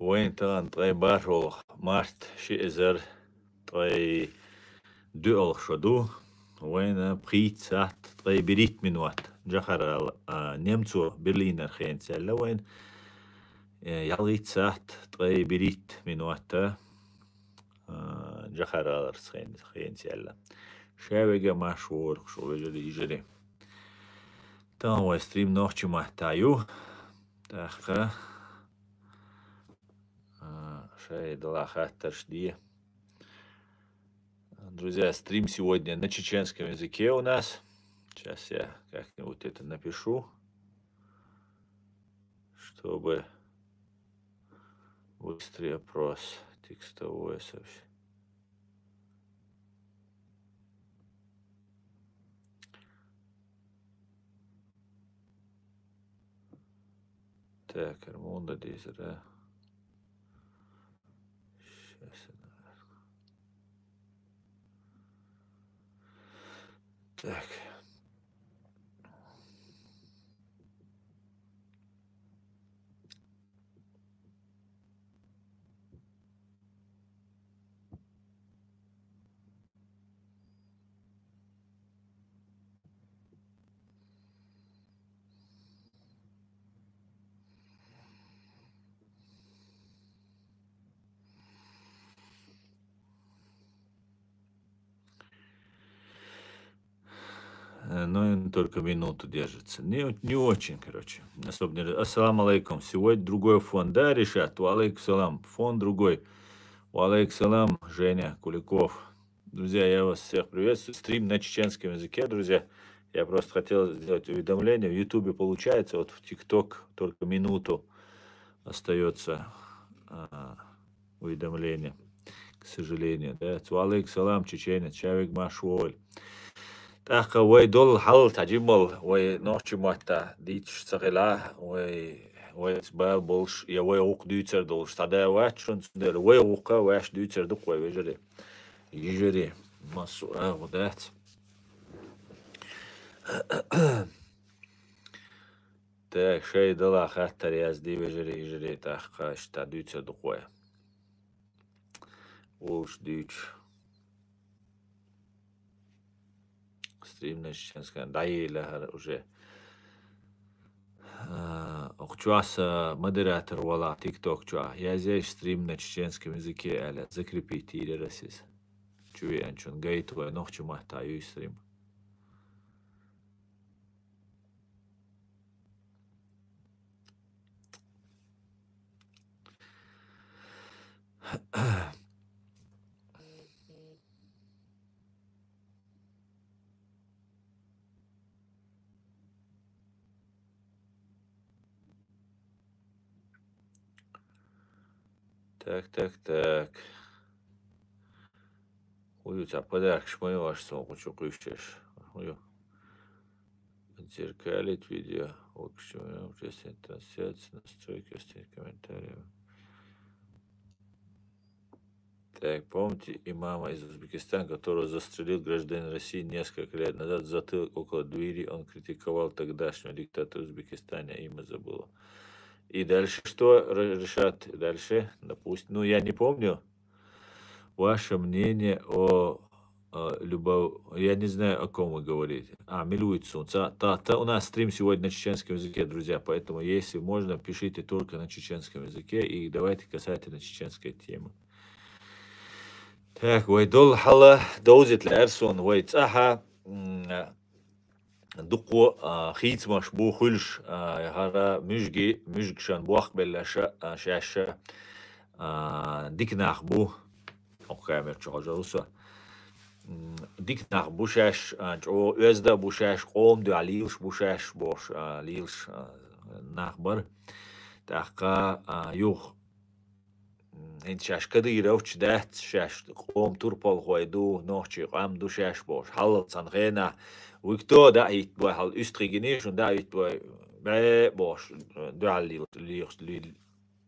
وين تان طري بارو مارت شئزر طري دول شدو وين بخيت سات طري بريت من وقت جخر نمتو برلينر خين سلا وين يالغيت سات طري بريت من وقت جخر خين سلا شاويجا مشهور شو يجري تان وستريم نوحتي محتايو تاخا шей долахаттарш ди. Друзья, стрим сегодня на чеченском языке у нас. Сейчас я как-нибудь это напишу, чтобы быстрый опрос текстовой совсем. Так, Армунда Дизер, да? Сейчас. Так. Ну, только минуту держится. Не очень, короче. Особо не... Ассаламу алейкум. Сегодня другой фон. Да, Решат? Валейкум салам. Фон другой. Валейкум салам, Женя Куликов. Друзья, я вас всех приветствую. Стрим на чеченском языке, друзья. Я просто хотел сделать уведомление. В Ютубе получается, вот в ТикТок только минуту остается уведомление. К сожалению, да. Валейкум салам, чеченец. Чавик Машуоль. تاخ وي دول حل تجمل وي نوچ ماتا ديتش سغلا وي سبال بولش يا وي اوق دوتر دول شتا واتشن دل وي اوقا واش دوتر دق وي وجري يجري ما سؤال ودات تاك شي دلا خاطر ياز دي وجري يجري تاخ شتا دوتر دق وي وش دوتش стримная чеченская, да и уже Окчуаса модератор вала ТикТок чуа. Я здесь стрим на чеченском языке, аля закрепите или расис. Чуи анчун гейтвой нохчу махтаю стрим. Так. Ой, у тебя подарок шмой ваш сон, хочу кушаешь. Ой, отзеркалить видео, общем, участие трансляции, настройки, оставить комментарии. Так, помните имама из Узбекистана, которого застрелил гражданин России несколько лет назад в затылок около двери, он критиковал тогдашнего диктатора Узбекистана, имя забыл. И дальше что решат? Дальше, допустим, ну я не помню ваше мнение о любовь, я не знаю, о ком вы говорите. Милуицун. У нас стрим сегодня на чеченском языке, друзья, поэтому если можно, пишите только на чеченском языке и давайте касательно чеченской темы. Так, ويدل حلا دوزت الأرسون ويتساها دقو خيت مش بو خلش هرا مجشان بوخ بلاشا شاشا ديكناخ بو أو كامل شغل ديكناخ بوشاش جو أزدا بوشاش قوم دو عليلش بوشاش بوش ليلش نخبر تحقا يوخ انت شاش كدير اوش دات شاش قوم توربال خويدو نوچي قام دو شاش بوش حلت سنغينا ويكتو دايت بو حل استريجينيش دايت بو بوش دعال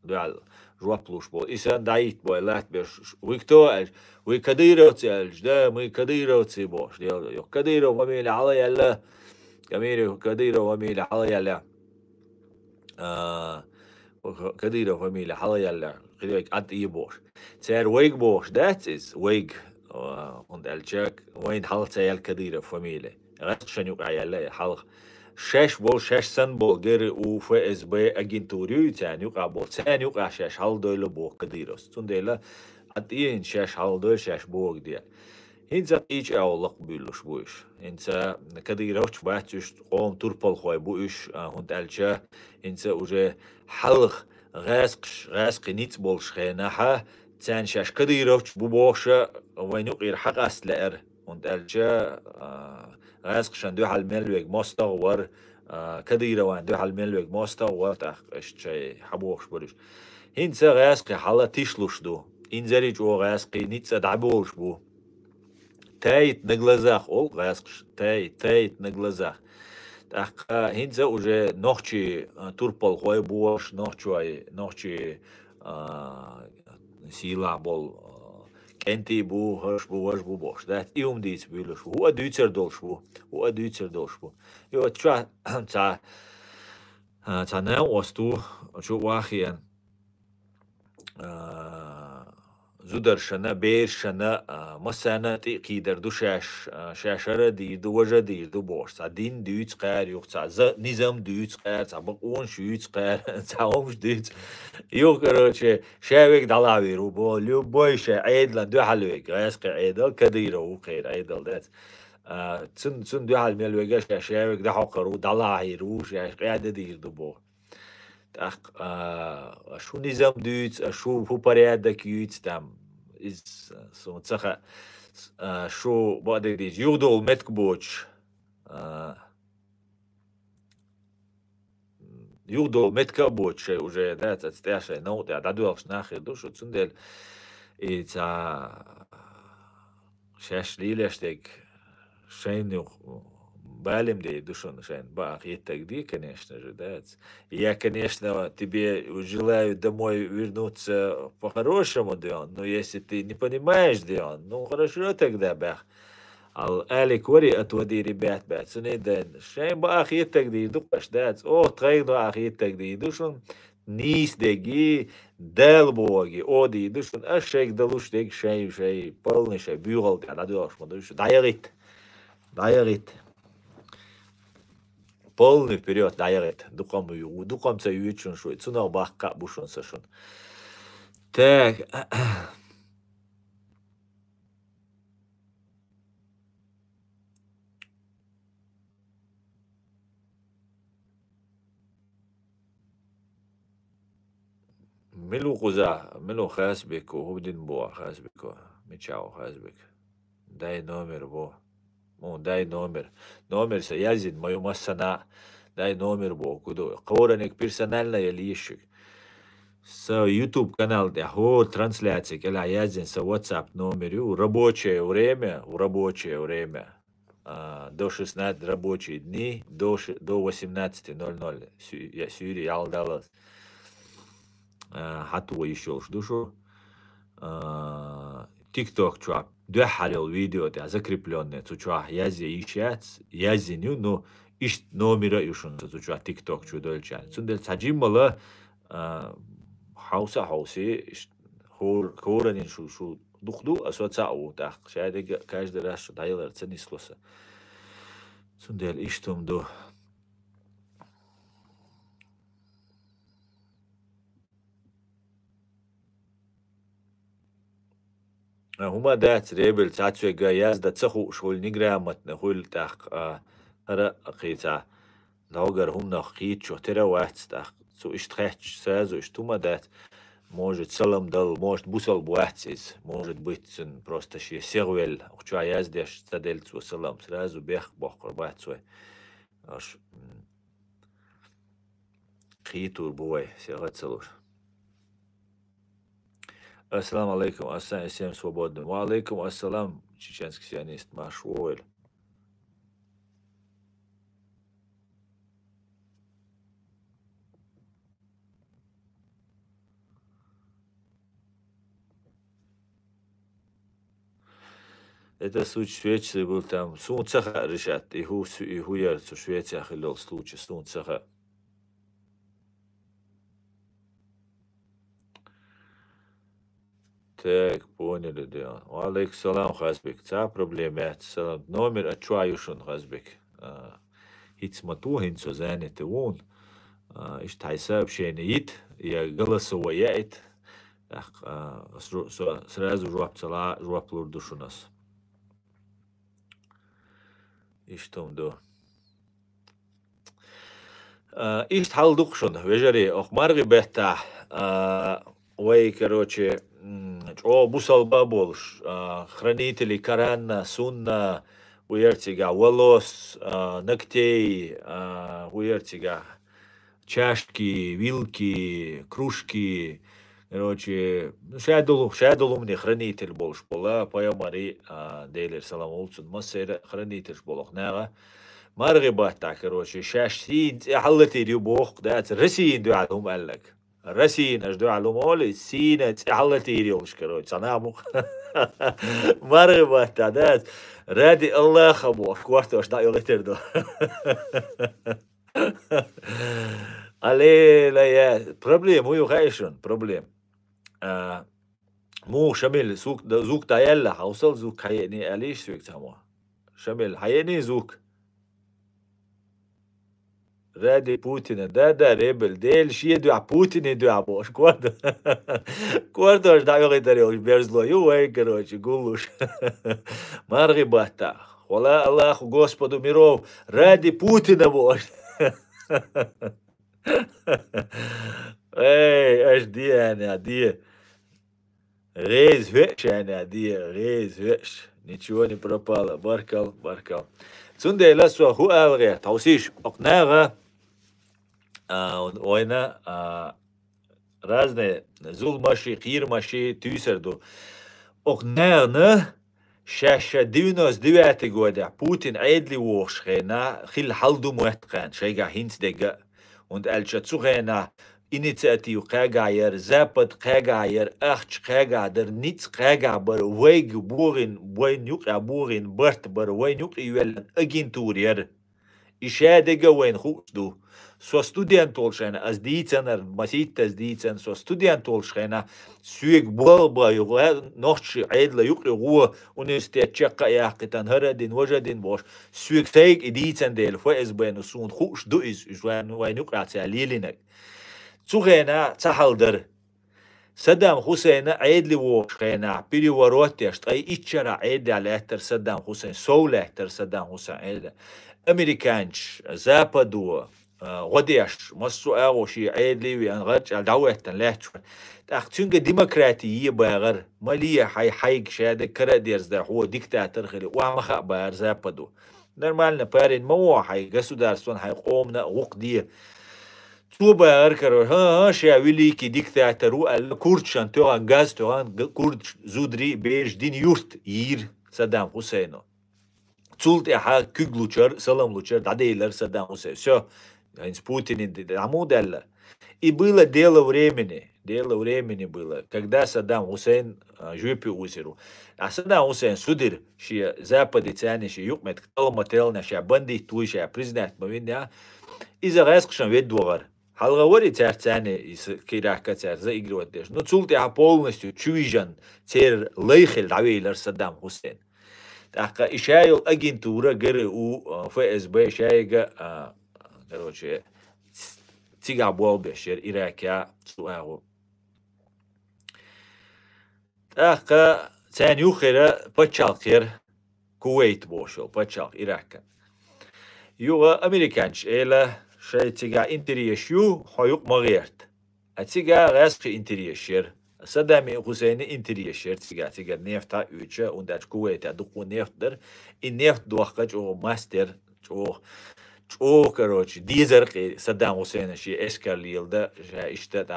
دعال جوابلوش بو إسان دايت بو لات بش ويكتو ويكديرو تسالج دا مي كديرو تسي بوش يو كديرو وميل علي الله كميرو كديرو وميل علي الله كديرة فاميليا حلا يلا كديك أنت يبوش تير ويج بوش that is ويج und الجاك وين حلا تيال كديرة فاميليا غير شنو قايل حلق شش بول شش سن بول غير وفاز بي اجنتوريو تاني يقع بول تاني يقع شش حل دويل بو كديروس تنديلا أتين شش حل دويل شش بوك ديال هنزا إيش أولق بيلوش بوش هنزا كديروش باتش قوم توربل خوي بوش هند ألجا هنزا وجه حلق غاسق نيت بولش خيناها تان شاش كديروش بوبوشا وين يقير حق أسلأر هند ألجا غاسق شان دو حال ملوك مستغور كديرة وان دو حال ملوك مستغور تاخ اشتشي حبوش بريش هنزا غاسق حالا تيشلوش دو إنزاريج او غاسق نيت دعبولش بو تايت на глазах ол غاسقش تايت на глазах так هنزا уже нохчи турпал хой буаш нохчи сила бол كنتي بو هرش بو باش ده يوم ديت بيلوش هو دوتر دولش بو هو دوتر دولش بو يو تشا تا نه واستو شو واخيا زودر شنا بير شنا مسانا تيقي دردو شاشرة دي دو وجه دي دو بوش تا دين دوت قار يوك تا نظام دوت قار تا بقون شوت قار تا همش دوت يو كروچه شاوك دلاوي رو بو ليو بويش عيدل دو حلوك غاسق عيدل كديرو وخير عيدل دات تسن دو حل ملوغاش شاوك ده حقرو دلاهي رو شاش قاعدة دير دو بو شو نظام دوت شو هو порядок يوت تام إز سو تسخ شو بعد ديج يودول متكبوش يودول متكبوش уже да цстяшай ну да дадуалш нахер душу цундел и ца шаш лилештек шейну بالم دي душон шейн бах етак ди конечно же да я конечно тебе желаю домой вернуться по-хорошему Дион но если ты не понимаешь Дион ну хорошо тогда бах al ali kori atwadi ribat bat suneden شين بأخ يتك دقش دات أو تغير أخ يتك دوشون نيس دقي دال بوغي أو دوشون أشيك دلوش دق شيء полный شيء بيغل على دوش ما دوش دايريت полный вперед дайрет дукам цаючун шуй цуна бахка бушун сашун так ملو غزا ملو خاس بك وهو بدين بو خاس بك ميتشاو خاس بك داي نومر بو مو داي نومر سيازين ما يوم السنة داي نومر бо кудо قورنك персонально يليشك с YouTube канал да хо трансляция кела язин с WhatsApp номеру в рабочее время до 16 рабочие дни до 18:00 я сюри ялдалас хату еще жду TikTok чуа духалил видео да закрепленное чуа язи ищац язи ну иш номера юшун чуа TikTok чу дольчан цундел саджимала хауси хоранин шу духду асоцау так шайде каждый раз дайлар ценислоса цундел иштом до هما دات ريبل تاتشو جايز دا تسخو شغل نجرامت نقول تاخ هرا قيتا لوجر هم نخيت شو ترى واحد تاخ سو اشتخش سازو اشتوما دات может целом дал может бусал буахтис может быть просто ши сервел уча яздеш цадельцу салам сразу бех бохор бацой аш خيتور بوي سيغت سلوش السلام عليكم السلام всем свободным وعليكم السلام чеченский сионист Машуэль это случай в Швеции был там сунцаха решат и хуяр в Швеции хилил случай сунцаха Так, поняли, да. Алейкум салам, Хазбек. Ца проблемат. Салам. Номер отчуаюшун, Хазбек. Хитсмату хинцо занят вон. Ишт хайсаб шейнит. Я голосово яит. Сразу жуап лурдушу нас. Иштом до. Ишт халдукшун. Вежари, охмарги бета. Ой, короче, бусал баболш, хранители Корана, Сунна, уертига, волос, ногтей, уертига, чашки, вилки, кружки, короче, шадулу мне хранитель больше была, поямари, дейлер салам улцун, массер хранитель болох нага. Маргиба так, короче, шашсин, حلتي ريبوخ ده رسين دو عندهم قال لك رسين اشدو علوم اول سين حلتي ريوش كروش صنامو مرغبا ده رادي الله خبوش كوارتوش دا يولتر دو علي لا يا بروبليم هو غايشون بروبليم مو شمل سوق زوق تايلا حوصل زوق حيني عليش سوق تمام شمل حيني زوق رادي بوتين دا ريبل ديل شي دو بوتين دو ابوش كوردوش دا يغيدريوش بيرزلو يو اي короче гулуш маргибата ولا الله господу миров ради Путина бош эй аж دي انا دي غيز فيش انا دي غيز فيش ничего не пропало баркал цунде ласо ху алге таусиш окнага وهنا разные зулмаши, хирмаши, тюсерду. Окнерна شاشة 99 года Putin عيدلي وشخينا خل حلدو موتقان شيغا هينس دقا und الشا تسوغينا initiativ قاقاير زابد قاقاير اخش قاقادر نيتس قاقابر وي geboren وين يقع بورين برت بر وين يقع يولن اجنتورير إشادة وين خوشدو سو ستوديانتول شينا از ديتسنر مسيت از ديتسن سو ستوديانتول شينا سويك بولبا يغلا نوش عيدلا يقري هو ونستيت تشقا ياقتن هردين وجدين بوش سويك تيك ديتسن ديل فو از بين سون خوش دو از جوان وين يقرا تساليلينك تسوغينا تحلدر صدام حسين عيدلي ووش خينا بيري وروتيش اي اتشرا عيدلي على احتر صدام حسين سول احتر صدام حسين عيدلي امريكانش زابدو غديش مصو اغوشي عيدلي وان غرج الدعوتن لهتش تاختونغ ديمقراطيه باغر ماليه حيق شاده كرا ديرز ده هو ديكتاتور خلي وما باغر زابدو نورمالنا بارين مو حي государствон حي قومنا وقديه تو باغر كرو ها شاويلي كي ديكتاتورو الكوردشان توغان غاز توغان كورد زودري بيج دين يورت يير صدام حسينو تولت احا كيغلوچر سلاملوچر дадейлер Саддам Хусейн. Все, Путин драму дала. И было дело времени было, когда Саддам Хусейн жюпи узеру. А Саддам Хусейн судир, что запады цяни, что юкмет кталмателна, что бандит туй, что признать мовиня, и за раскшан вед двор. Халгавори цяни из кирака цяр заигрывать деш. Но цулт я полностью чуйжан цер лейхел давейлер Саддам Хусейн. أخا إشايل أجنتورة جرء فاز بشايجا короче تيجا بول بشير إراكا سؤاله أخا ثاني يخير بتشالكير كويت بوشل بتشال إراكا يوغا أمريكانش إلا شيء تيجا إنتريشيو حيوق مغيرت أتيجا غاسق إنتريشير Saddam Hussein interior tiga nefta ucha und das Kuwait adukku nefter in neft doqaj o master o короче дизер Saddam Hussein شي اسكاليل ده اشتات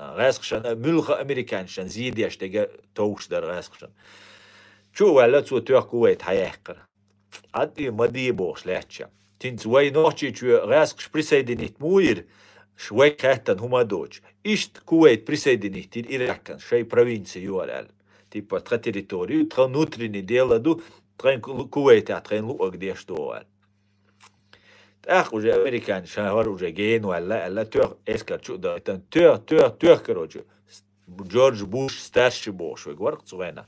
غاسقشن ملخ امريكانشن زيد يشتغ توش در غاسقشن شو ولا تو Kuwait هيحقر عدي مدي بوش لاتشا تنت وي نوتشي شو غاسقش بريسيدنت موير شوي كاتن هما دوج إشت كويت присоединить Иракан شيء провинции юалал типа тра территорию тра внутренний дела ду трен Кувейт трен лу где что ал так уже американ шахар уже ген вала alla тör эскар чу да тör короче جورج بوش ستارش بوش وورق صغيرة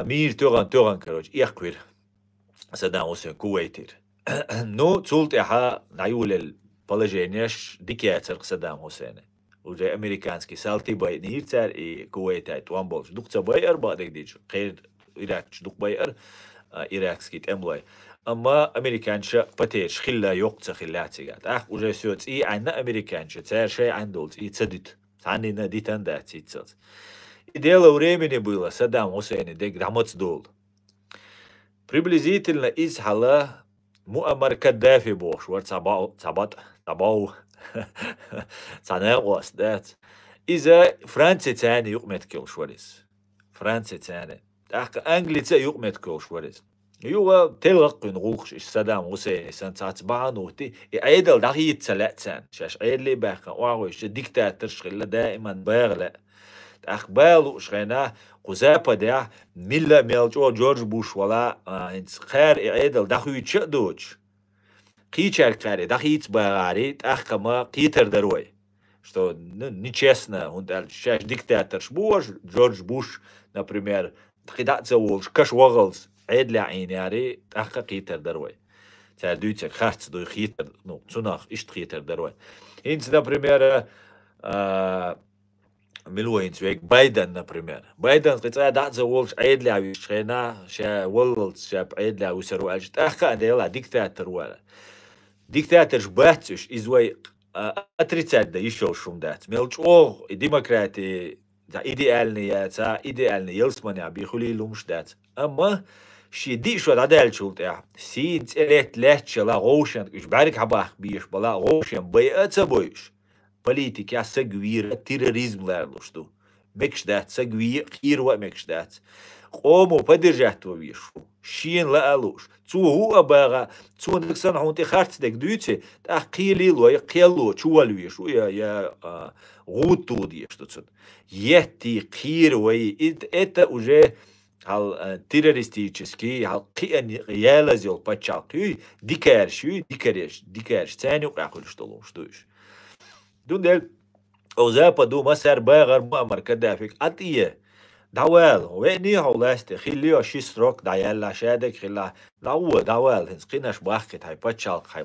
مير توغان كروج يخوير صدام حسين كويتير نو تولت إحا نعيول البلاجينيش ديكياتر صدام حسين وجاي أمريكانسكي سالتي باي نيرتر كويتاي توامبولش دوك تباير بعدك ديج غير إيراك دوك باير إيراكسكي تأملاي أما أمريكانشا باتيش خلا يوقت خلاتيات وجاي سوت عنا أمريكانشا تار شيء عندولت تسدت عننا دي تندات تسد إديلا времени было Саддам Хусейн дек дамац дол. Приблизительно из хала Муаммар Каддафи бош, ور تباو تناقص دات. إذا فرنسا تاني يقمت كل شوريس. فرنسا تاني. أنجليزا يقمت كل شوريس. يوا تلق نغوخش صدام حسين سنة 94 عيدل دقيقة ثلاثة شاش عيد لي باقي واوش ديكتاتور شغله دائما باغله أخبالو شغنا قزابة دا ملا ميلجو جورج بوش ولا خير عيدل دقيقة شدوج قيچر قاري دقيقة باغاري أخما قيتر دروي что нечестно он шаш диктатор буш Джордж Буш например خدعت زولش كش وغلز عيد لعين ياري تحقق خيتر دروي تعدوتك خارت دو خيتر نو تناخ إشت خيتر دروي إنت например ملوين زويك بايدن например بايدن قطع دعت زولش عيد لعوي شخينا شا ولز شاب عيد لعوي سرو أجت أخا ديلا ديكتاتور ولا ديكتاتور باتش إزوي أتريتاد يشوف شو مدات ملش أوه ديمقراطي دا إيديالني يلسمني بيخلي لومش دات أما شي دي شو عدال شولت سين تلات لا غوشن إيش بارك حباخ بيش بلا غوشن بيئة بويش بوليتيكا سجوير تيروريزم لارلوشتو مكش دات سجوير خير ومكش دات قومو بدرجاتو بيشو شين لا ألوش تو هو باغا تو نكسن هونتي خارت دك دوتي قيلي لو يقيلو شو الويشو يا غوتو ديشتو تسن يتي خير وي إتا وجه هال تيروريستيتشسكي هال قيان يالازيل باتشاقي ديكارش تاني وقاقلش طلوش دوش دون دل او زابا دو مسار باغر مؤمر كدافك أطيه داوال ويني هولاست خيليو شيستروك دايلا شادك خلا داوال هنس قيناش باخت هاي باتشالق هاي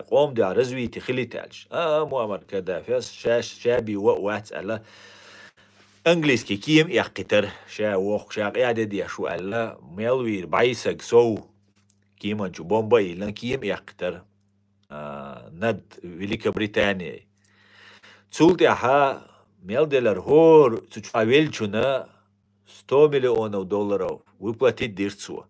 قوم دو رزويتي خلي تالش مؤمر كدافيس شابي وقوات ألا انجليزكي كيم يقتر شا وخ شا قاعدة دي شو ألا ميلوير بايسك سو كيما جو بومباي لان كيم يقتر ند فيليكا بريطانيا تولت أها ميلدلر هور تشاويلشونا 100 مليون دولار ويبلاتي ديرتسوا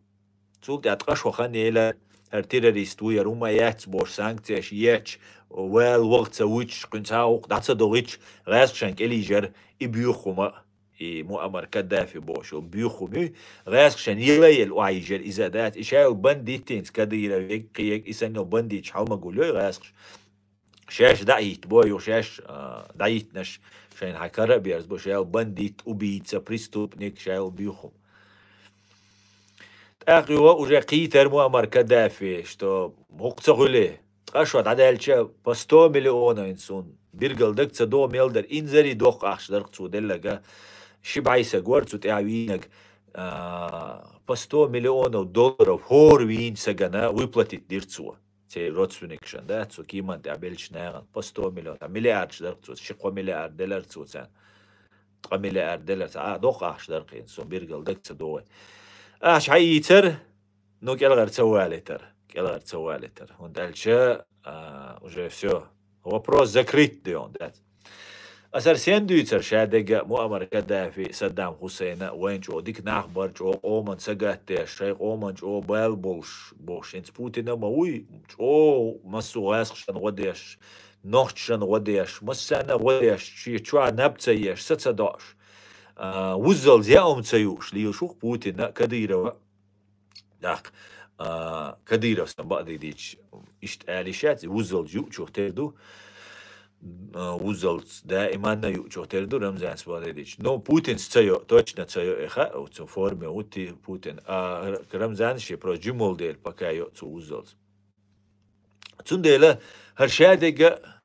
تولت أتقاش وخاني إلى التيروريست ويا روما ياتس بور سانكتيش ياتش ويل وقت سويتش قنتاوق داتسا دوغيتش غاسشانك إليجر إبيوخوما مؤمر كدافي بوشو بيوخومي غاسشان يليل وعيجر إذا دات إشاو بنديتينز كديرا ويك إسانيو بنديتش حالما قولوي غاسش شاش دعيت بوي وشاش دعيت نش شاين حكرا بيرز بو شاو بنديت وبيتسا بريستوبنيك شاو بيوخوم تاقيوا وجا قيتر مؤمر كدافي شتو مقصة غليه تقاشوات عدالشا بستو مليون إنسون بيرقل دكتسا دو ميلدر إنزري دوق أخش درقتسو دلقا شبعيسا قوارتسو تعوينك بستو مليون دولار هور وين سجنا ويبلاتيت ديرتسوا تي روتسونيكشن داتسو كيمان تعبلش ناغن بستو مليون مليار درقتسو شقوا مليار دولار تسو تسان 3 مليار دولار دوق أخش درق إنسون بيرقل دكتسا دوي حييتر نو كالغر تسوالتر هون دالشا وجا все вопрос закрыт ديون دات أسر سيندويتر شادق مؤمر كدافي صدام حسين وين جو ديك نخبر جو قومن سجات شيء قومن جو بالبولش انت بوتين موي جو مسو غاسشن وديش نوختشن وديش مسانا وديش شو نبتيش ستداش وزل زيهم تسيوش ليشوخ بوتين كديرة داق كديرة سنبقى ديش إشت آليشات وزل يوشوخ تردو وزل دائما يوشوخ تردو رمزان سبقى ديش نو بوتين تسيو توچنا تسيو إخا أو تسو فورمي وطي بوتين رمزان شي برو جمول ديل بكايو تسو وزل تون ديلا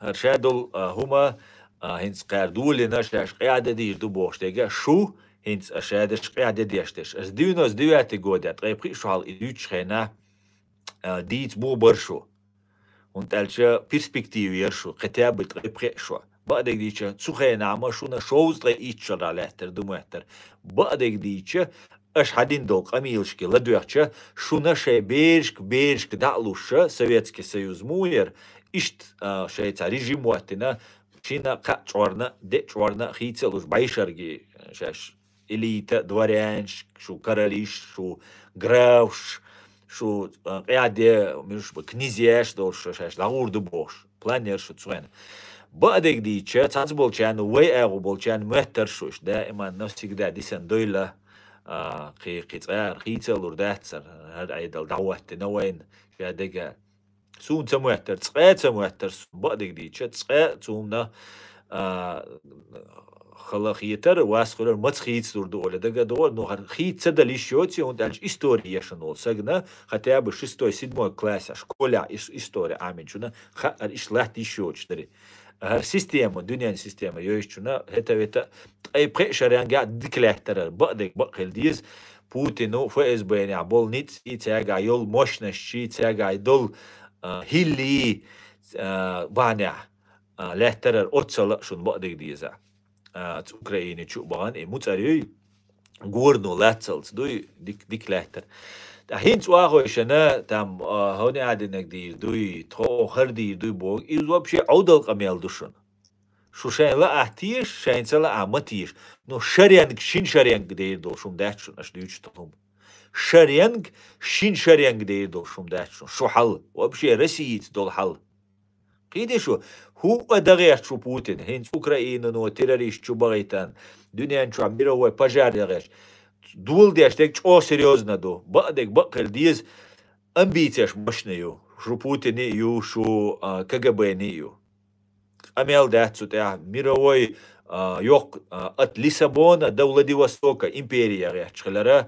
هرشادل هما هنس قاردولنا شاش قاعدة ديش دو بوشتيجا شو هنس أشادش قاعدة ديشتش أس ديونوس ديواتي قودات غيبقي شو هال إدوش خينا ديت بو برشو ونتالشا بيرسبكتيف يرشو كتاب غيبقي شو بعدك ديشا تسوخينا عما شونا شوز غي إيتشر على احتر دموهتر بعدك ديشا اش حدين دول قميلشكي لدوحشا شونا شي بيرشك دعلوشا سوفيتسكي سيوز موير اشت شي تا ريجيم وقتنا شينا قا چورنا دي چورنا خيتسلوش بايشرجي شاش إليتا دوريانش شو كراليش شو جراوش شو قاعدة مش كنيزياش دول شاش لاغور دبوش بلانير شو تسوين بعدك دي تشات بولشان وي اغو بولشان مهتر شوش دائما نفسك دا ديسن دويلة قيصار خيتسلور داتسر هاد عيدل دعوة نوين شادقا سون تموهتر تسقيت تموهتر بعدك دي تسقيت تومنا خلاقيتر واسخور متخيت دور دول دقا دور نو خيت سدليش يوتي وندالش история شنول سجنا хотя бы 6-7 класс школа история амин шуна хар ишлахти шоч дери هر سيستم الدنيا سيستم يوشنا هتا اي بريشر قاعد ديكلاهتر بعدك بقل ديز بوتينو فاز بين عبول نيت يتاغا يول موشنا شي تاغا يدل هيلي بانع لهتر اوتسل شون بعدك ديزا اوكرايني شو بان متاري غورنو لاتسلز دوي ديك لهتر هين واغو شنا تام هوني عادنك دير دوي تو خردي دوي بوغ إذا بشي عودل قميل دوشن شو شاين لا احتيش شاين سلا امتيش نو شريانك شين شريانك دير دوشم داتشن اش ديوش تطوم شريانك شين شريانك دير دوشم داتشن شو حل وبشي رسيت دول حل قيدي شو هو دغيش شو بوتين هين اوكراينا نو تيروريست شو بغيتان دنيا شو عم بيرو باجار دغيش دول ديشتك او سيريوزنا دو بعدك بقل ديز امبيتيش مشنيو شو بوتين يو شو كجبه نيو اميل داتسو تاع ميروي يوق ات ليسابون دولة دي وستوكا امبيريا غير تشخلرا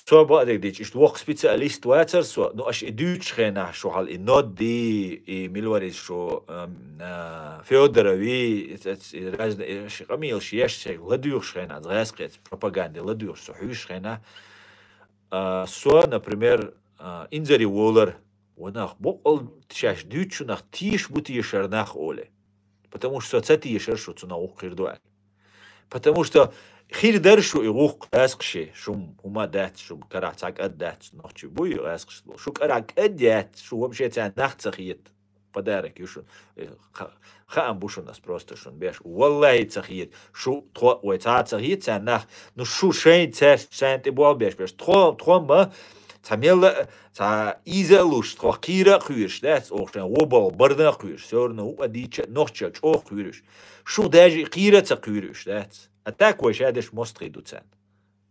سو بعدك ديش اشت وق سبيциалист واتر سو نو اش ادوتش خينا شو حال النود دي ميلوريز شو فيودروي شي قميل شيش لدوش خينا زغاسقيت بروباغاندا لدوش صحيش خينا سو например انزري وولر وناخ بقل تشاش دوتش ناخ تيش بوتيشر ناخ اولي потому что цатишер شو تنا وقير دوال потому что خير درشو يغوق اسقشي شو هما دات شو كراع تاك ادات نوتشي بوي اسقش شو كراع ادات شو вообще تاع نختخيت подарок يشو خام بوشو нас просто شون بيش والله تخيت شو تخو ويتا تخيت تاع نخ نو شو شين تاع سانت بول بيش تخو ما تعمل تا إيزلوش تخيرة خيرش دات أوشان وبال برنا خيرش سورنا هو ديتش نوتشا أو خيرش شو داجي خيرة تخيرش دات أتاك وشادش مستقي دوتان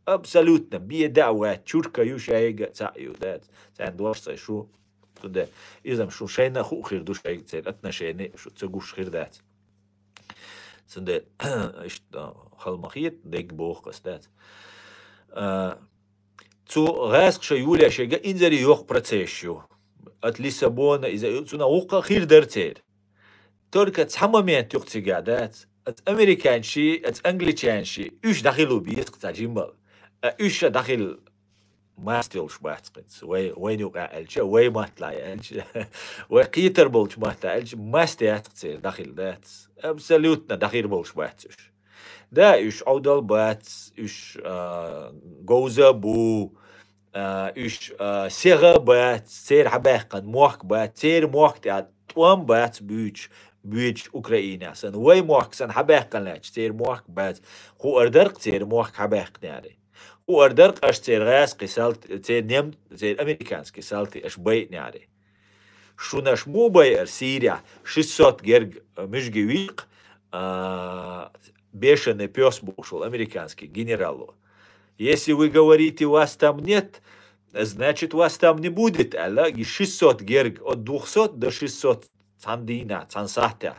أبسولوتنا بيه دعوة تشوركا يوش هيجا تعيو دات تان دوارسا شو ده إذا شو شينا خو خير دوش هيك تسير أتنا شيني شو تسوقوش خير دات سنده إيش خالمخيت ديك بوخ قصدات تو غاسق شيولي شيء إنزري يوخ برتسيشيو أت ليسابون إذا تنا وقا خير درتير تركة تحممين تقتي قعدات أت أمريكان شي أت أنجليشان شي إيش داخلو بيسق تاجيمبل إيش داخل ما ستيلش باتقت وين يوقع الش وين ما طلع الش وقيتر بولش ما طلعش ما استيعت داخل ذات أبسولوتنا داخل بولش باتش ده إيش عودل بات إيش جوزة بو إيش سيرة بات سير حباقا موك بات سير موك تاع توام بات بيج أوكرانيا سن وين موك سن حباقا لاش سير موك بات هو أردرق سير موك حباق ناري هو أردرق أش سير غاس قسالت سير نيم سير أمريكانس قسالتي أش بيت ناري شو نش مو بير سيريا شصت جرج مش جويق бешеный пес бушел, американский, генералу. Если вы говорите, у вас там нет, значит, у вас там не будет, алла, и 600 герг, от 200 до 600 цандина, цансахта,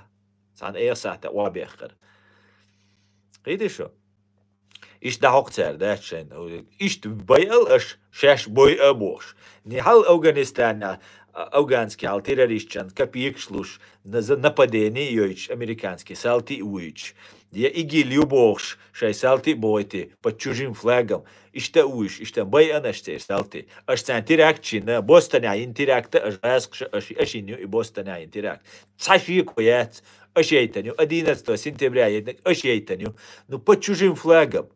цан-эрсахта, уабехер. Видишь что? Иш да хокцер, да, чен. Иш байл аш шаш бой абош. Не хал Афганистан, афганский альтеррористчан копиекшлуш нападение йоич американский салти уич. Я иги любовш шай салти бойти под чужим флагом. Ишта уиш, ишта бай анаште салти. Аш сантиракчи на Бостоне интеракта аш раскш ашиню и Бостоне интеракт. Цаши коят. Ашейтаню 11 сентября ашейтаню. Ну под чужим флагом.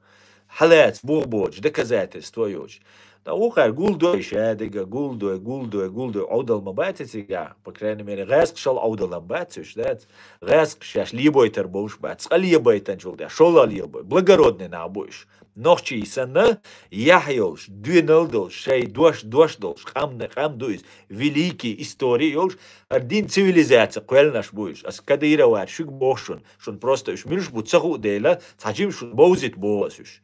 Халец, бобоч, доказательство йоч. Да ухар гулдой шадига, гулдой, аудал мабатига, по крайней мере, гаск шал аудал мабатиш, да, гаск шаш либой тербош бат, скалибой танчул, да, шола либой, благородный набоиш. Нохчи исана, яхйолш, дуйналдолш, шей дуаш, хамдуис, великий истории йолш, один цивилизация, куэл наш буиш, ас кадыировать, шук бошун, шун просто уж милш бут саху дейла, цачим шун боузит боасуш.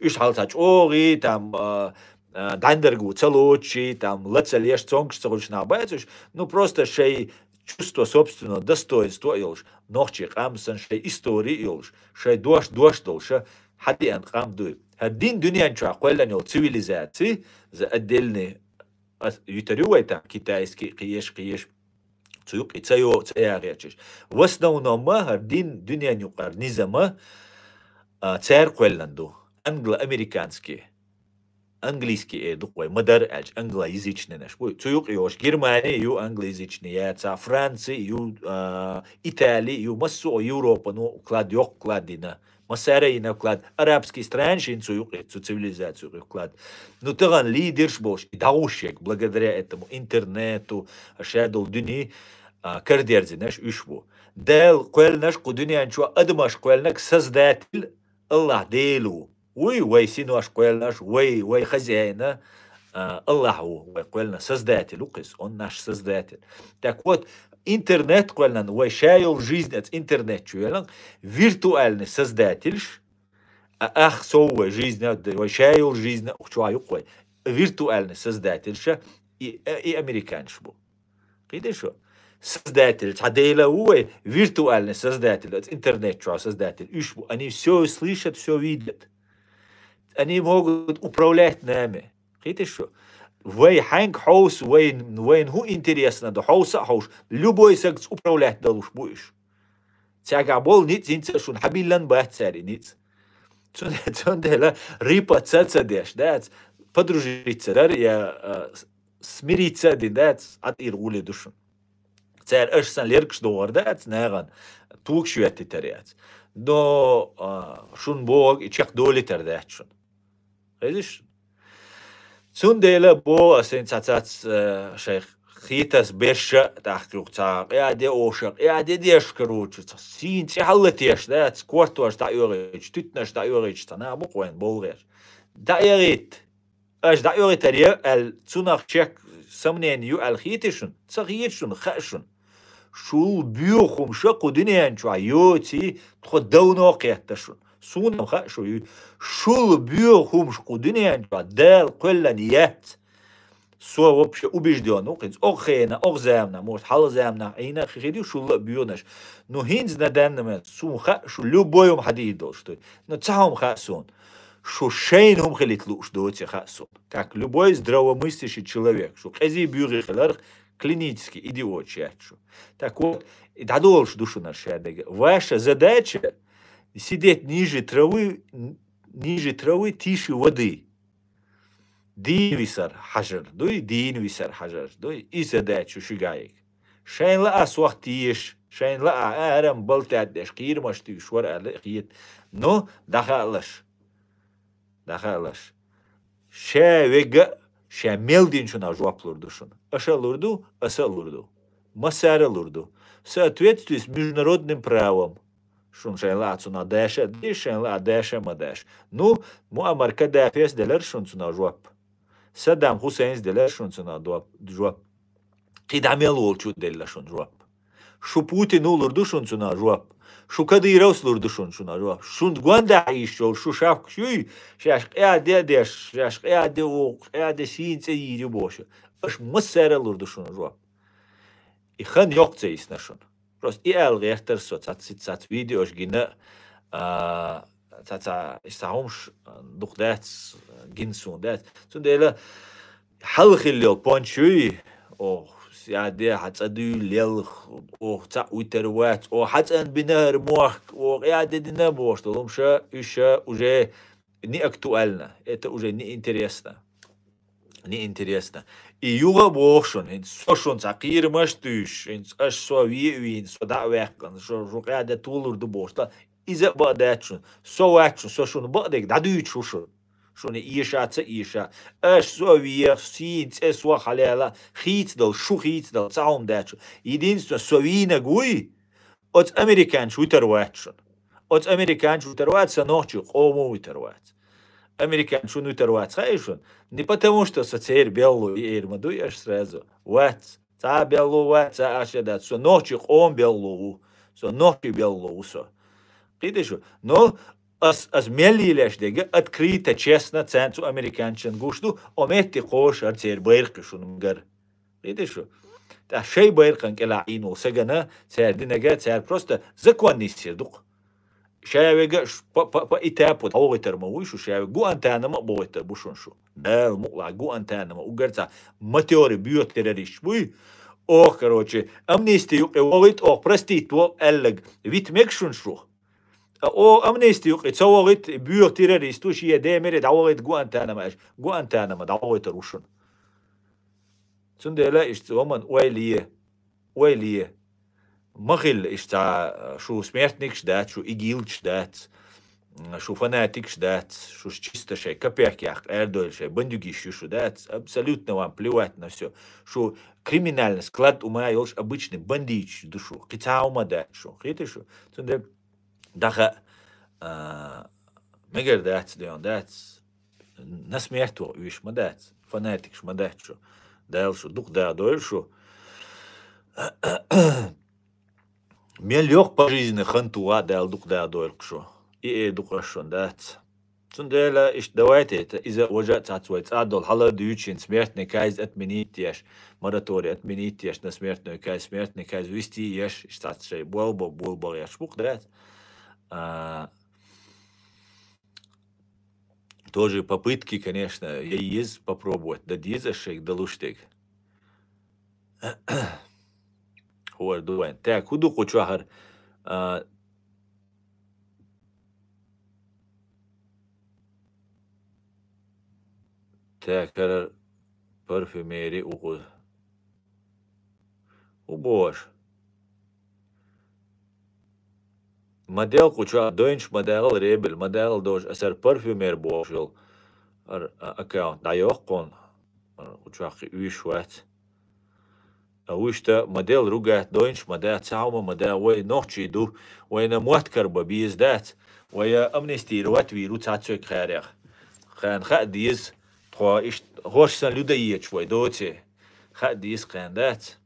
Уж халтач оги, там, дандергу целочи, там, лацалеш, цонгш, целочна байтуш, ну просто шей чувство собственного достоинства йолш, нохчи хамсан, шей истории йолш, шей дуаш долша, حديان قام دوي هالدين دنيا نشوا قولا نو цивилизации за отдельные ютарювайта китайский قيش цуюк и цаярячиш в основном هالدين دنيا нюкар низама цар قولندو англо-американский английский дукой мадар аж англоязычный наш бой цуюк йош Германия ю англоязычный яца Франция ю Италия ю массу Европа ну клад ёк кладина Масарей на вклад, арабский страншин цу цивилизацию вклад. Ну тоган лидерш бош, и даушек, благодаря этому интернету, шадол дюни, кардерзи наш ушбу. Дел куэл наш кудуни анчуа адмаш куэл наш создатель Аллах делу. Уй, сину аш куэл наш, уй, хозяина, Аллаху, куэл наш создатель, укис, он наш создатель. Так вот, интернет куэлнан, уай шаял жизнь от интернет чуэлан, виртуальный создатель, ах соуэ жизнь, уай шаял жизнь, чуаю куай, виртуальный создатель, и американш был. Видишь что? Создатель, цадейла уай, виртуальный создатель, от интернет чуа создатель, они все слышат, все видят. Они могут управлять нами. Видишь что? Вей ханг хаус, вейн ху интересно, да хауса хауш, любой секс управлять далуш будешь. Тяга бол ниц инцешун, хабиллан бахцари ниц. Цундела рипа цацадеш, да, подружиться, да, я смириться, да, от иргуле душун. Цар эшсан леркш доор, да, наган, тук шуэти таряц. Но шун бог и чек доли тардачун. Видишь? Цундела бо асен цацац шейх خيتاس بيشة تحقيق تاق إعادة أوشق إعادة ديش كروج سين تحلتيش ده سكورتوش دايوريج تتنش دايوريج تنا بقوين بولغير دايريت أش دايوريت تريا التسوناخ تشيك سمنين يو الخيتشون تسخيتشون خاشون شو بيوخم شقو دنيان شو عيوتي تخدونو قيتشون سونم خاشو شو بيوخم شقو دنيان شو دال كل نيات سو вообще убежден, охена, охземна, может халземна, и на хириду шулла бьюнаш. Но хинз на данный момент сумха шу любой хадидол, что, но цаум хасон, что шейнум хилит луш доти хасон. Как любой здравомыслящий человек, что хези бюри хилар клинический идиот чачу. Так вот, и дадолш душу наша адега. Ваша задача сидеть ниже травы, тише воды. دين ويسر حجر دوي دين ويسر حجر دوي إزداد شو شجايك شين لا أسوختيش شين لا أرم بلتات دشقير مشتي شور على خيط نو دخلش شا وجا شا ميلدين شو نجواب لردو شون أشلردو مسار لردو соответствует с международным правом شون شين لا تسونا داشة دي شين لا داشة ما داش نو مؤامر كدافيس دلر شون تسونا جواب سدام حسين دلر شون تسونا جواب قيد عمل شو دلر شون جواب شو بوتين لردو شون تسونا جواب شو كديروس لردو شون جواب شون غواندا عيش شو شاف شوي شاش قاعد داش شاش قاعد شين تيجي بوشه اش مسار لردو شون جواب يخن يقتيس نشون Просто и алгертер со цат видеош гина цаца исаумш духдац гинсун дац цундела халхилло пончуи о يا حتصدو ليلخ أو تاع ويتروات أو حتى أن بنهر موخ أو قاعد دينا بوش تلوم شا إيشا وجا ني أكتوالنا إتا وجا ني интересно. И юга бошон, ин сошон цакир маштуш, ин аш со вин со да веккан, шо каде тулур ду бошта. Иза ба дачун, со вачун, сошон ба дек дадуч шушо. Шоне иша ца иша. Аш со вир син ц со халела, хит дал шу хит дал цаум дачун. Единство со вина гуй от американ шутер вачун. От американ шутер вачун ночи қому шутер вачун. Американ шуну тервац хайшун, не потому что соцер беллу и эрмаду аж сразу. Вац, ца беллу вац, ашедат, со ночи он беллу, со ночи беллу со. Видишь, но as мелилеш дега открыто, честно, центру американчен гушту, ометти кош арцер бэркшун гар. Видишь, та шей бэркан кела ину сегана, цер динага, цер просто законный сердук. شاوي با إتابو أوغتر ما ويشو شاوي جو أنتانا ما بوغتر بوشون شو ده مقلع جو أنتانا ما وقرتا ما تيوري بيوت تراريش بوي أوه كروتشي أمنيستي يوقي وغيت أوه برستيتو ألق ويت ميكشون شو أوه أمنيستي يوقي تسوغيت بيوت تراريستو شيا داميري دعوغيت جو أنتانا ما إيش جو أنتانا ما دعوغيتر وشون سندلا إيش ومن ويليه مغل إشتا شو سمعتنيكش دات شو إيجيلش دات شو فناتيكش دات شو чисто شيء كبيركيах эрдоль شيء бандюгищу шо дат абсолютно вам плевать на все шо криминальный склад ума ёлш обычный бандич душу кица ума дат шо хите шо тунде даха мегер дат деон дат на смерту виш мадат фанатикш мадат шо дал шо дух да доль шо Мен лёг по жизни хантуа дал дух да дойркшо. И духашон дат. Цундела иш давайте это из-за вожа цацует адол хала дючин смертный кайз отменитяш мораторий отменитяш на смертную кайз вести еш штатшей булбо яш бух дат. Тоже попытки, конечно, есть попробовать. Да дизашек, да луштек. هو دوين تاك ودوق شهر تاكر برفيميري وبوش موديل كوشا دوينش موديل ريبل موديل دوش أسر برفيمير بوشل أكاونت دايوقون كوشا ويشوات ويشتا موديل رجعت دوينش موديل تعاوم موديل وين نوتشي دو وين موتكر ببيزدات ويا أمنستي روات ويرو تاتسوك خارق خان خا ديز تخوا إيش هوش سن لوداية شوي دوتي خا ديز خان دات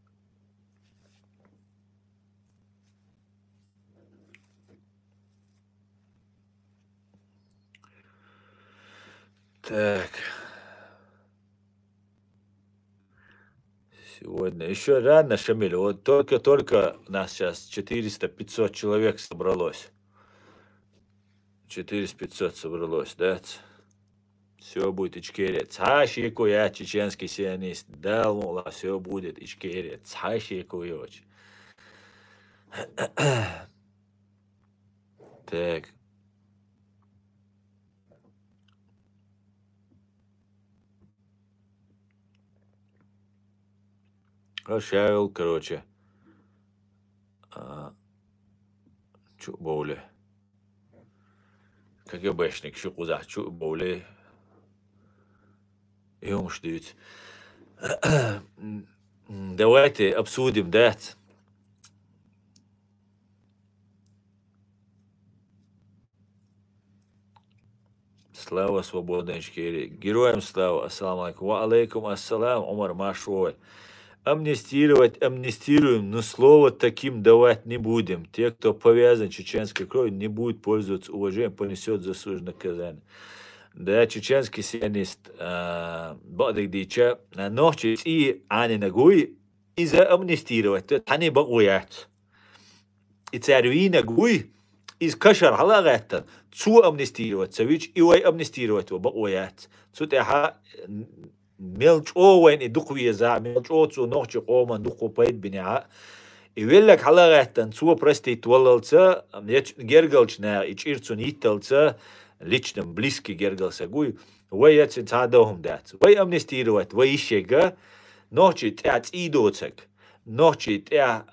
так сегодня еще рано, Шамиль. Вот только нас сейчас 400-500 человек собралось. 400-500 собралось, да? Все будет Ичкерия. Цашику я, чеченский сионист. Да, мол, все будет Ичкерия. Цашику я очень. Так. Расшавил, короче. Чу боуле. КГБшник, чу куда, чу боуле. Йому ждут. Давайте обсудим, да? Слава свободной Ичкерии. Героям слава. Ассаламу алейкум. Ва алейкум ассалам. Умар Машуэль. Амнистировать амнистируем, но слово таким давать не будем. Те, кто повязан чеченской кровью, не будет пользоваться уважением, понесет заслуженное наказание. Да, чеченский сионист Бадик Дича, ночи и они нагуй, и за амнистировать, они багуят. И царюи нагуй, из кашар халагаттан, цу амнистировать, савич и вай амнистировать, багуят. Цутеха ملجو وين يدقوا يزع ملجو تو نوخش قوما دقوا بيت بنيعة يقول لك حلقة سو برستيت والله جرجلش نا يشيرتون يتلت ليشتم بليسكي جرجل سقوي ويا تتعدوهم دات ويا امنستيروات ويشيغا نوچي تاعت ايدوتك نوچي تاع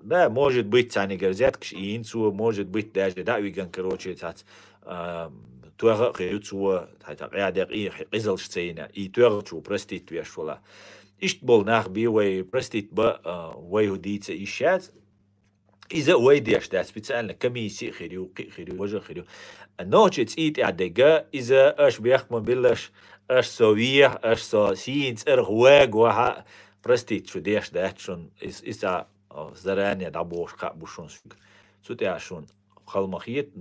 да может быть тани горзяткш и инцу может быть даже да виган короче тат туага хеюцу тата قاعد قزل شتينا и туага чу простит вешвала ишт бол нах би вей простит ба вей худица ишат إذا ويديش ده سبيتسألنا كميسي خيريو خيريو وجه خيريو النوتش تسيت عدقة إذا أش بيخمن بلش أش سويه أش سو سينس إرغواج وها برستيت شو ديش ده شون إذا زراني دابوش قابوشون سوق سوتي عشون خالمخيت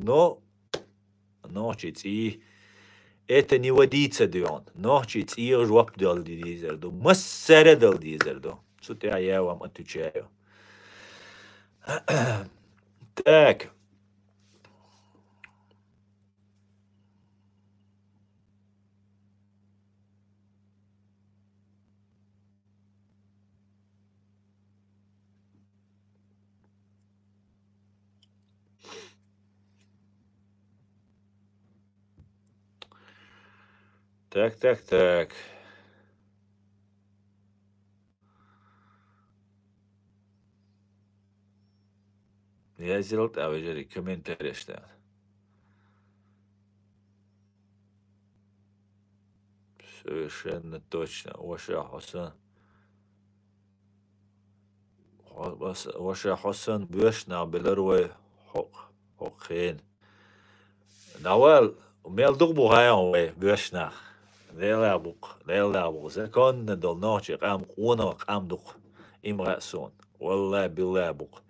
نوتش تسي إتني وديتsa ديون نوتش تسي جواب دل ديزر دو مسر دل ديزر دو سوتي عيا وام أنتوشايو Так. Так. Я сделал, а вы же комментарий что? Совершенно точно. Ваша Хасан бешна белоруй حقين نوال ميل دغبو هاي هو بيشنا ليلابوق زكون دول نوتشي قام قونا قام دق إمرأسون والله بالله بوق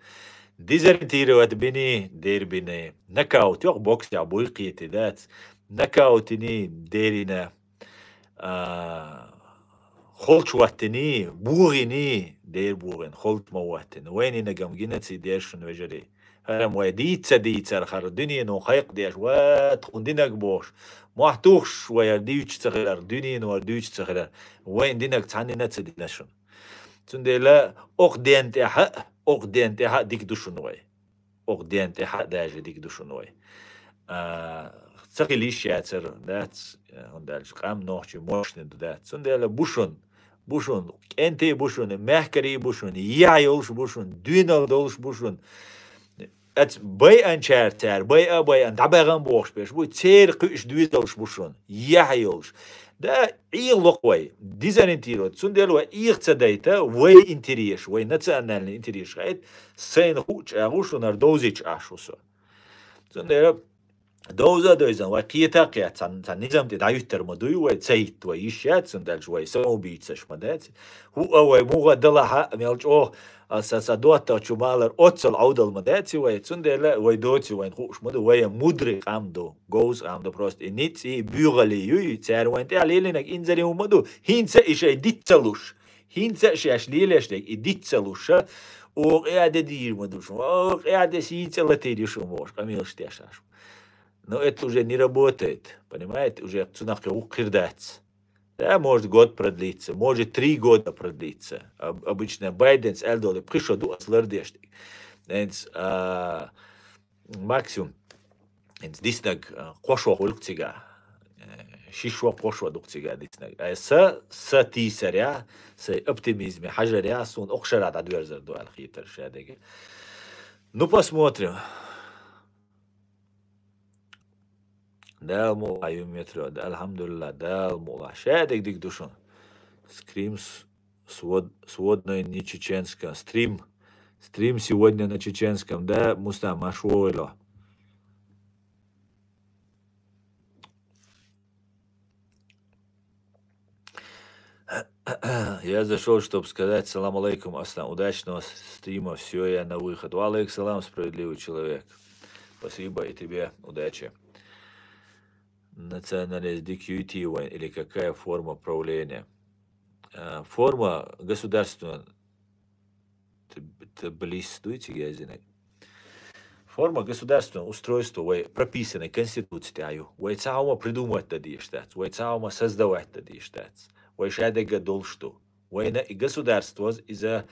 ديزر تيرو بني دير بني نكاوت يوق بوكس يا بوي قيتي ذات نكاوتني ديرنا خلط وقتني بوغيني دير بوغين خلط موتن ويني نقام جنتي ديرشن وجري هرم ديتسا الخر الدنيا نو خيق ديش وات خندينك بوش محتوخش ويا ديوش تغير دنيا نو ديوش تغير وين دينك تعني نتسدي نشن تندلا أقدين تحق ديك دوشنوي أقدين تحق داجي ديك دوشنوي تسقي ليش ياتر دات هندالش قام نوحش موشن دات تندلا بوشن انتي بوشن محكري بوشن يعيولش بوشن دينال دولش بوشن ات باي انشارتر باي ان دبغان بوش بيش بو تير قيش دويدلش بوشن يعيولش دا إيغ لقوي ديزان انتيرو تسندلو إيغ تدايتا وي انتريش وي نتسأنال انتريش غايت سين خوش اغوشو نار دوزيش اشوسو تسندلو دوزان وي قيتا قيات تان نظام تدايوتر مدوي وي تسيت وي يشات تسندلش وي سمو بيتسش مدات هو وي موغا دلها ميلج اوه سادوتا چومالر اوتسل عودل مداتي وي تسندلا وي دوتي وين خوش مدو وي مدري قامدو جوز قامدو بروست انيتسي بيغلي يوي تسار وين تعليلنك انزلي ومدو هينسا ايش ديتسلوش هينسا شاش ليلش ديك ديتسلوش او قاعده دير مدوش او قاعده сиится тедишь мош камилш тяшаш но это уже не работает понимаете уже цунахи укирдать. Да, может год продлиться, может 3 года продлиться. Обычно Байден с Элдоле пришел до слардешти. Максимум, диснаг кошо хулкцига, шишо кошо дукцига диснаг. С тисаря, с оптимизме, хажаря, сон окшарат адверзер до алхитер шадеге. Ну, посмотрим. دال مو أيوم مترو دال الحمد لله دال مو شادك ديك دوشون скримс сводной не чеченском стрим сегодня на чеченском да муста машуэло я зашел, чтобы сказать салам алейкум, аслам, удачного стрима, все, я на выход. Ва алейк салам, справедливый человек. Спасибо и тебе, удачи. Национальность DQT или какая форма правления? Форма государственного форма государственного устройства прописанной Конституцией, цаума придумывать это диштать, цаума создавать это диштать. ويشادق دولشتو وين государство إذا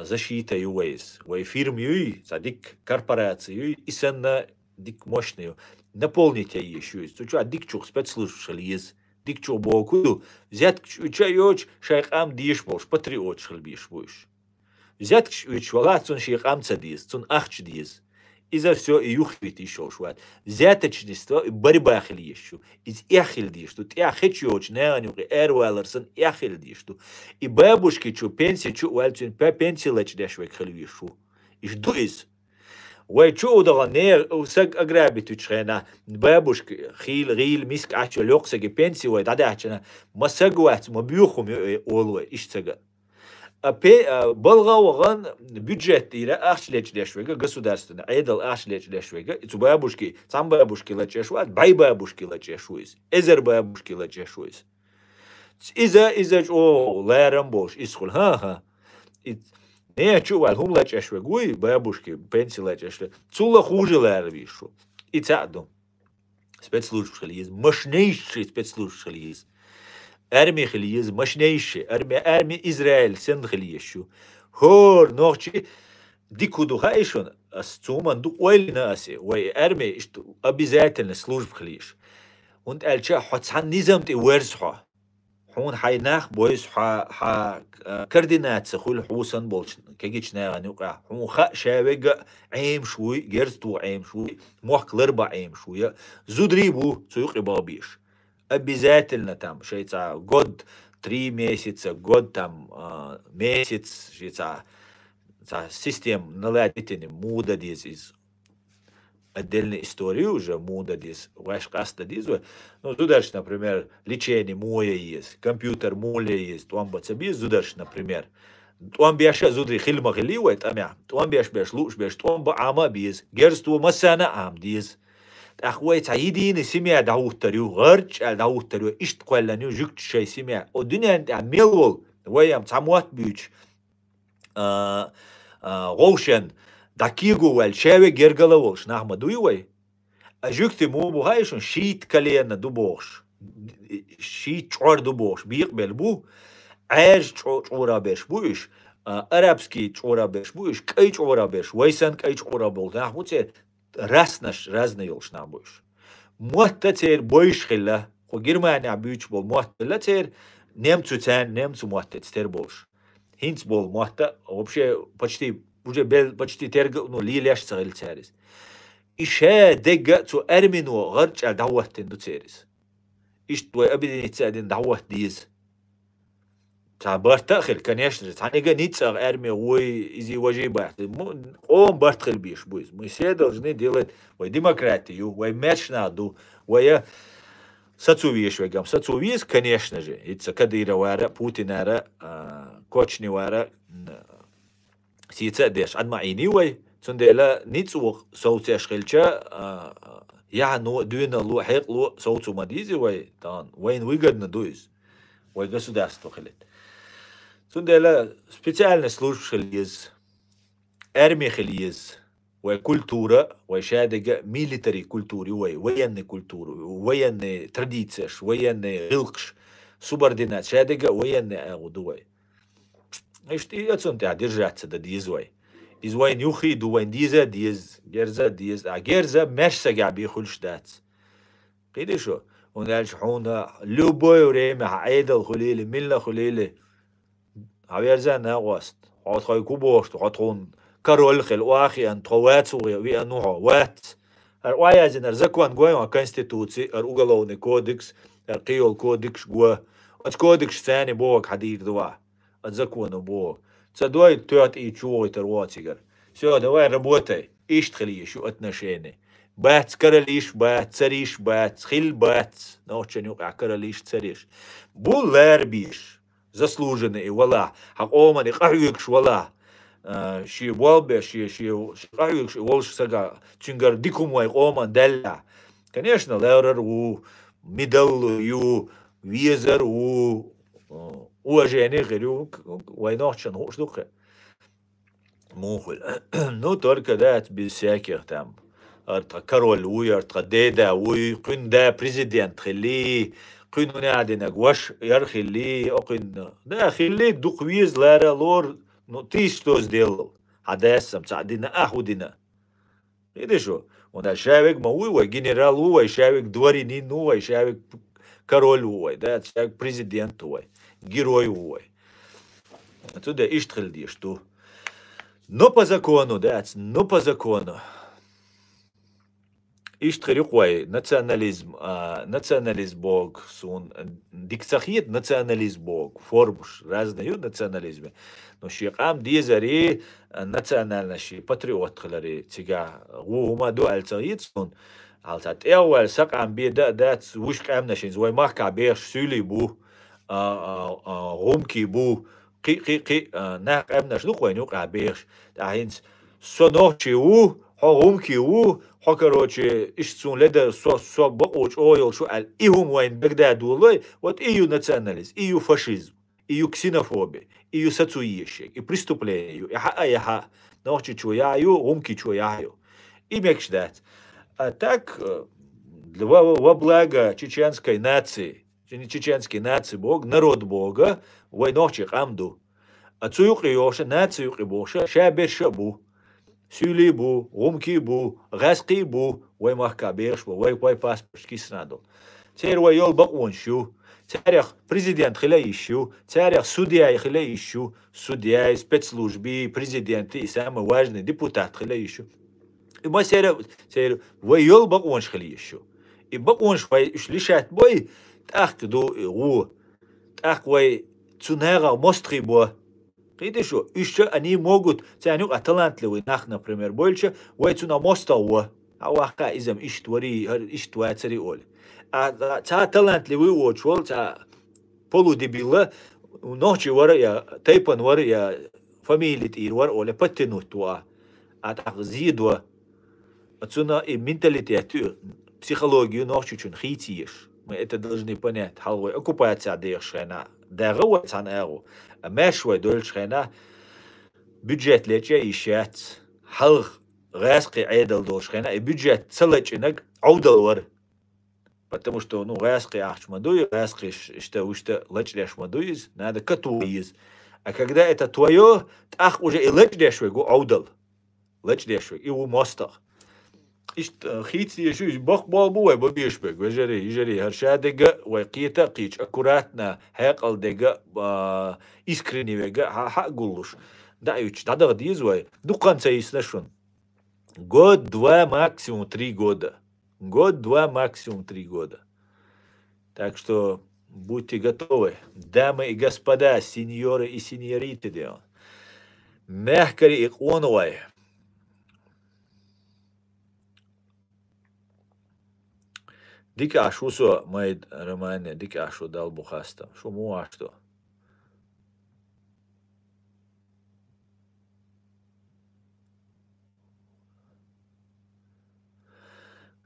защита юэйс وي фирм юй садик корпорации юй исенна дик мощную наполните еще чу дик чух спецслужб шалиез дик чу боку взят чуч шайхам диш бош патриот шалбиш бош взят чуч вала цун шайхам цадиз цун ахч диз إذا все يخفيت يشوش وات زياتشنيستو борьба خليشو إز إخل ديشتو تأخذش نانيو إيروالرسن إخل ديشتو и бабушки чу пенсии чу вальцин по пенсии леч дешвек خليشو إيش دويز وای چو دغه نه او سگ اگرابی تو چخنا بابوش خیل غیل میسک اچ لوقسه که پنسی وای داده اچنا ما سگ وات ما بیوخم اول ایش سگ اپی بلغا وغن بودجت دیره اخش لچ دشوگه گسودارستن ایدل اخش لچ دشوگه تو بابوش کی سام بابوش کی لچ شوات بای بابوش کی لچ شویز ازر بابوش کی لچ شویز اذا او لارم بوش اسخل ها не чувал хум лачешве гуй бабушки пенси лачешве цула хуже ларвишу и цадом спецслужб хлиз мощнейший спецслужб хлиз армия хлиз мощнейший армия Израиль сен хлиешу хор ночи дикуду хайшон астуман ду ойлна асе вай армия что обязательно служб хлиш und alcha hatsan nizamte wershha حون حي ناخ بويس ح كردينات سخول حوسن بولش كيجيش ناغ نوقع حون خا شاوج عيم شوي جرستو عيم شوي موح لربع عيم شوية زودريبو سوق بابيش أبي ذات النتام شيء تا جود 3 месяца جود تام месяц شيء تا سيستم نلاتيتني مودا ديز отдельную историю уже мода здесь, ваш каста здесь, ну, зудаш, например, лечение моя есть, компьютер моя есть, туам бацаби зудаш, например, туам бяша зудри хилма хиливает, туам бяш луш бяш, туам ба ама биз, герсту масана ам диз, أخوي تعيدين سمع دعوت تريو غرج على دعوت تريو إيش تقول لنيو جوك شيء سمع الدنيا أنت عميلول ويام تعموات بيوش غوشن دقيقو والشاوي جرجلا وش نحما دويوي أجوكتي مو بهايشون شيت كلينا دوبوش شيت شعر دوبوش بيقبل بو عاج شعورا بيش بوش عربسكي شعورا بيش بوش كي شعورا بيش ويسان كي شعورا بول نحمو تير رسنش رزنا يولش نحبوش موتا تير بوش خلا خو جرماني عبيوش بول موتا لا تير نمتو موتا تير بوش هينس بول موتا вообще почти почти ترجع إنه ليه ليش صغير تاريس إيشها دقة تو أرمين وغرج على دعوة تندو تاريس إيش تو أبدي نتساعدين دعوة ديز تعبر تأخر كان يشتري تعني جا نتساع أرمي وي إزي وجي بعد قوم برتخل بيش بويز مسيادة جني ديلت وي ديمقراطيو وي ماشنا دو ويا ساتسوفيش ويجام ساتسوفيس كان يشنجي إتس كديرة وارا بوتين وارا كوتشني وارا سيتsa ديش عد معيني وي تندلا نيتسوق صوت يشغلشا يعني دوينا لو حيق لو صوتو مديزي وي تان وين ويجدنا دويز وي государство خلت تندلا специальная служба خليز армия خليز وي كولتورا وي شادقة ميليتري كولتوري وي وين كولتوري وين تراديتسش وين غلقش سوبردينات شادقة وين اغدوي ايش تي اتسون تاع ديرجات دا ديزوي ازوين يوخي دوين ديزا ديز جرزا ديز جرزا مش سجع بيخلش دات قيدي شو ونالش حونا لوبوي وريمة عيدل خليلي ملا خليلي عويرزا ناقوست حوت خاي كوبوشت حوتون كارول خل واخي ان توات وي انوها وات وايا زين رزكوان جوين كونستيتوسي الاوغلوني كودكس القيول كودكس جوا كودكس ثاني بوك حديد دوا أتذكرون بو تصدقوا تيات إيشوا ترواتيجر سو دواي ربوتي إيش تخليه شو أتنشيني بات كرليش بات سريش بات خيل بات نوتشن يوقع كرليش سريش بول لاربيش заслуженный ولا حقومني قحيكش ولا شي والبه شي قحيكش والش سجا تشنجر ديكم واي قومن دلع конечно لارر و ميدل يو ويزر و уважение غيرو وينوحشن هوش دوخه موخل نو ترك دات بالساكر تام ارتقى كارول وي ارتقى ديدا وي قندا بريزيدنت خلي قينو نادنا وش يرخي اللي أقن ده خلي دقويز لارا لور نطيش توز ديل حداسم تعدينا أحودنا إيه شو وده شاوك ما هو جنرال هو شاوك دوري نين هو شاوك كارول هو ده شاوك بريزيدنت هو герой هو отсюда иштхель дишь ту но по закону да но по закону иштхель уой национализм национализм бог сун диктахиет национализм бог формуш разные национализмы но шиqam дизари национальнаши патриот хлари тига гума ду альцаит сун алсат эвал сaqam би да уш qamнашин зой махка беш сюли бу غومكي بو قي ناق امنا شنو قوي نوقع بيش تاهينس سونوشي و غومكي و كروتشي ايش تسون لدا سو بقوش اويل شو قال ايهم وين بغداد والله وات ايو ناسيوناليز ايو فاشيزم ايو كسينوفوبي ايو ساتويشي اي بريستوبلينيو يا حق نوحشي شو يايو غومكي شو يايو и мекш дать. А так, во благо чеченской нации, чеченской нации Бог, народ Бога, войнохчик амду. А цуюки йоша, нацию боша, шабер шабу, сюли бу, гумки бу, газки бу, вой махка берш бу, вой паспорт снадол. Теперь вой йол бакун шу, царях президент хиля ищу, царях судья хиля ищу, судья, спецслужбы, президенты и самый важный депутат хиля ищу. И мы сер вой йол бакун хиля ищу. И бакун вой лишат бой, так ду ру, так вой цунера мостри бо. Видите, что еще они могут, они талантливые, например, больше, войти на мост, а вака изам иштвори цари оль. А талантливый очвол, полудебила, ночи вара я, тайпан вара я, фамилии тир вара оля подтянуть туа, а так зидва, отсюда и менталитет, психологию ночи чун хитиешь. Мы это должны понять. Халвой оккупация дешена, дорого цанеру. ماشوي دول شخينا بجت ليتشي يشات حلق غاسقي عيدل دول شخينا بجت سلج انك عودل ور потому что ну غاسقي احش мадуй غاسقي что леч леш мадуиз надо катуиз а когда это твое ах уже и леч лешве го عودل леч лешве и у мостах اشت خيتي يشوش بق بالبوه ببيشبك وجري يجري هرشا دقة وقيتا قيش أكوراتنا هاقل دقة إسكريني وقا حقولوش دايوش دادا ديزوي دقان سيسنشون год, 2, максимум 3 года. Год, 2, максимум 3 года. Так что будьте готовы, дамы и господа, сеньоры и сеньориты. Мягкари и қонуай. ديك عشو سو مايد رمانة ديك عشو دال بخاستا شو مو عشتو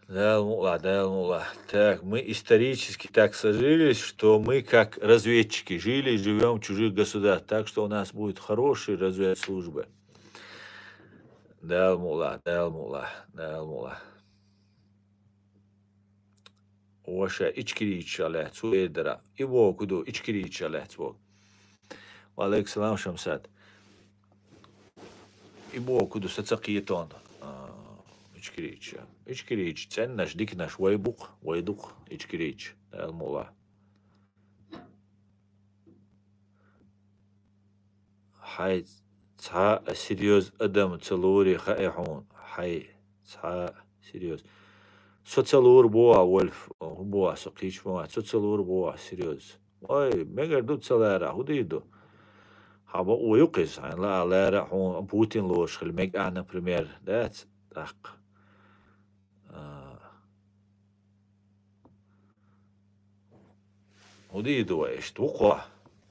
дал мула. Так, мы исторически так сложились, что мы как разведчики жили и живем в чужих государствах. Так что у нас будет хорошие разведслужбы. Дал мула. وشا إشكري شالات سو إدرا إبو كدو إشكري شالات بو وعليك السلام شمسات إبو كدو ستسقيتون إشكريش تسنش ديكناش ويدوق إشكريش المولا حي تسعى سيريوز أدم تلوري خائحون حي تسعى سيريوز социалур боа вольф боа сокич боа социалур боа серьез ой мегер ду целера худиду хаба уюкис ла лера хун Путин лош хил мег например дат так худиду эш туqa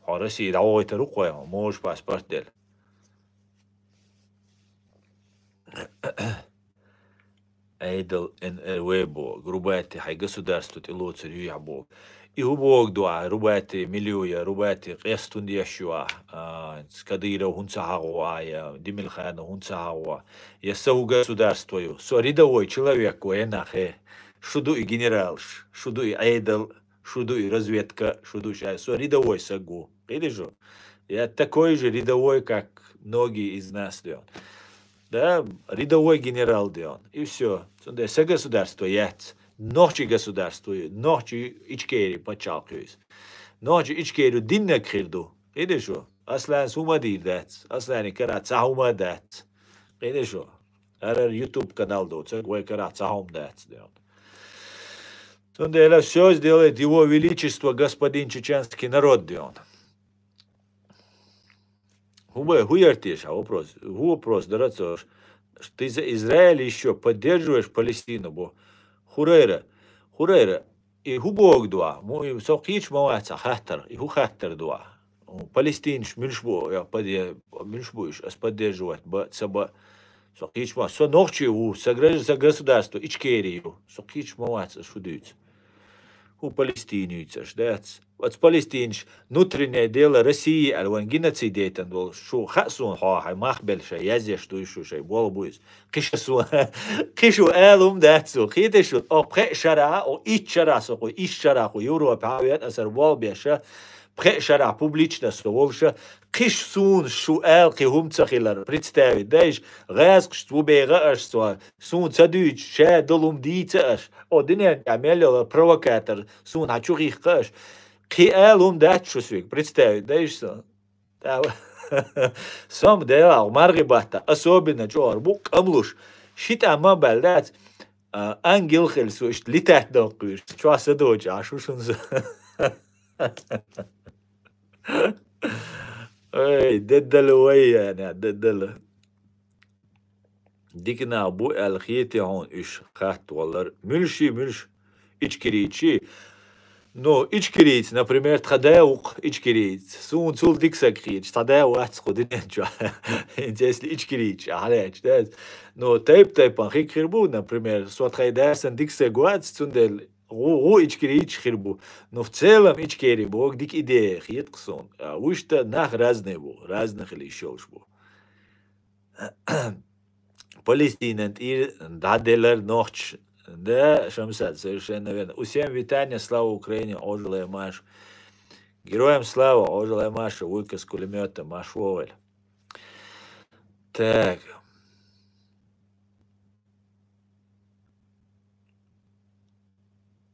хараси даойта руqa мош паспорт дел Эйдл эн Эвебо, рубати, хай государство тило царю ябо. И убог дуа, рубати милюя, рубати эстун яшуа, скадира хунцахауа, димилхана хунцахауа. Я сау государствою. Со рядовой человек, нахе, шуду и генерал, шуду и Эйдл шуду и разведка, шуду сейчас, рядовой сагу. Видишь? Я такой же рядовой, как многие из нас, да. Да, рядовой генерал, да. И все. Все государство есть. Ночи государство, ночи ичкери почалкаюсь. Ночи ичкери динне кирду. Видишь? Aslan sumadir dats. Aslan karat sahuma dats. Видишь? Это YouTube канал, да, церковь карат сахом дats, да. Это все сделает его величество господин чеченский народ, да. Хуяртишь, а вопрос, дорогой, ты за Израиль еще поддерживаешь Палестину, бо хурейра, и хубок дуа, мой сокич маваца хаттер, и хаттер дуа. Палестинш мишбо, я мишбуешь, поддерживать, саба сокич ма, со ночи у сограждан за государство, ичкерию, сокич маваца шудуется. У палестинийцев, да, вот палестинш внутреннее дело России, а он геноцидейтен был, шо хасун хай махбельша, язе что еще шей бол буис, кишасу, кишу элум датсу, хитешу, о прешара, о ичара, со ичара, о Европа, авиат асар бол беша, прешара публично столша, кишсун шу эл кихум цахилар, представить, даешь, газк что бега аж сун цадуч, ше долум диташ. O dinle Амелия провокатор, сун ачурих каш. Ки элум датшусвик, представить, да и что? Сам делал маргибата, особенно чор, бук амлуш. Шит ама балдат, ангел хельсуш, летать докуш, часа дочь, а шушунз. Эй, дедалу вая, дедалу. Дикна бу алхиети он иш хат валар мülш ичкеричи. Но ичкериц, например, тхадаук ичкериц. Сун цул диксакрич, тхадау ацху диненча. Если ичкерич, алеч, да. Но тайп анхикирбу, например, суатхайдасан диксагуац, цундел ру ичкерич хирбу. Но в целом ичкери бог дик идея хитксон. А ушта нах разные бу, разных или еще уж бу. Палестина и Даделер Нохч. Да, Шамсад, совершенно верно. Усем витания, слава Украине, ожилая Маш. Героям слава, ожилая Маша, вуйка с кулемета, Маш Вовель. Так.